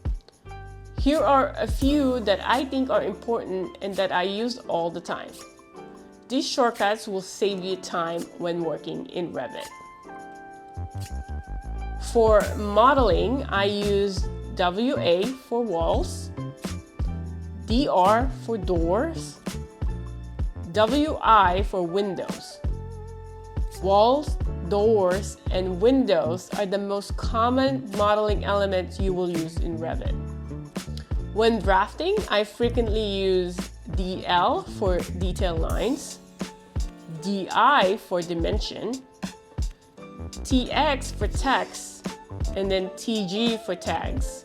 Here are a few that I think are important and that I use all the time. These shortcuts will save you time when working in Revit. For modeling, I use WA for walls, DR for doors, WI for windows. Walls, doors, and windows are the most common modeling elements you will use in Revit. When drafting, I frequently use DL for detail lines, DI for dimension, TX for text, and then TG for tags.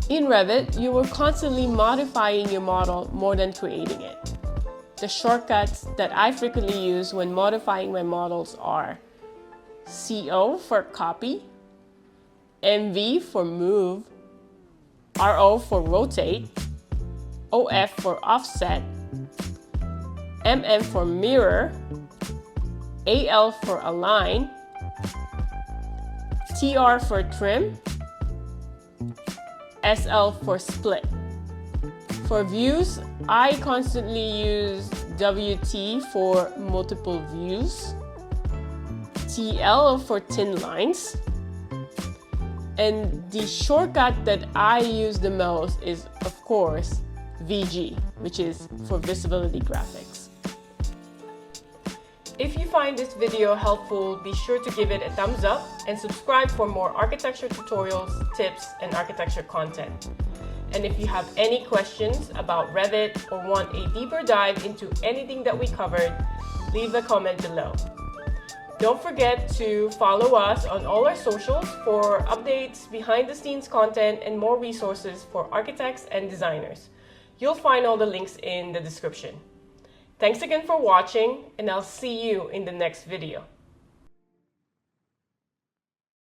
In Revit, you are constantly modifying your model more than creating it. The shortcuts that I frequently use when modifying my models are CO for copy, MV for move, RO for rotate, OF for offset, MM for mirror, AL for align, TR for trim, SL for split. For views, I constantly use WT for multiple views, TL for thin lines, and the shortcut that I use the most is, of course, VG, which is for visibility graphics. If you find this video helpful, be sure to give it a thumbs up and subscribe for more architecture tutorials, tips, and architecture content. And if you have any questions about Revit or want a deeper dive into anything that we covered, leave a comment below. Don't forget to follow us on all our socials for updates, behind-the-scenes content, and more resources for architects and designers. You'll find all the links in the description. Thanks again for watching, and I'll see you in the next video.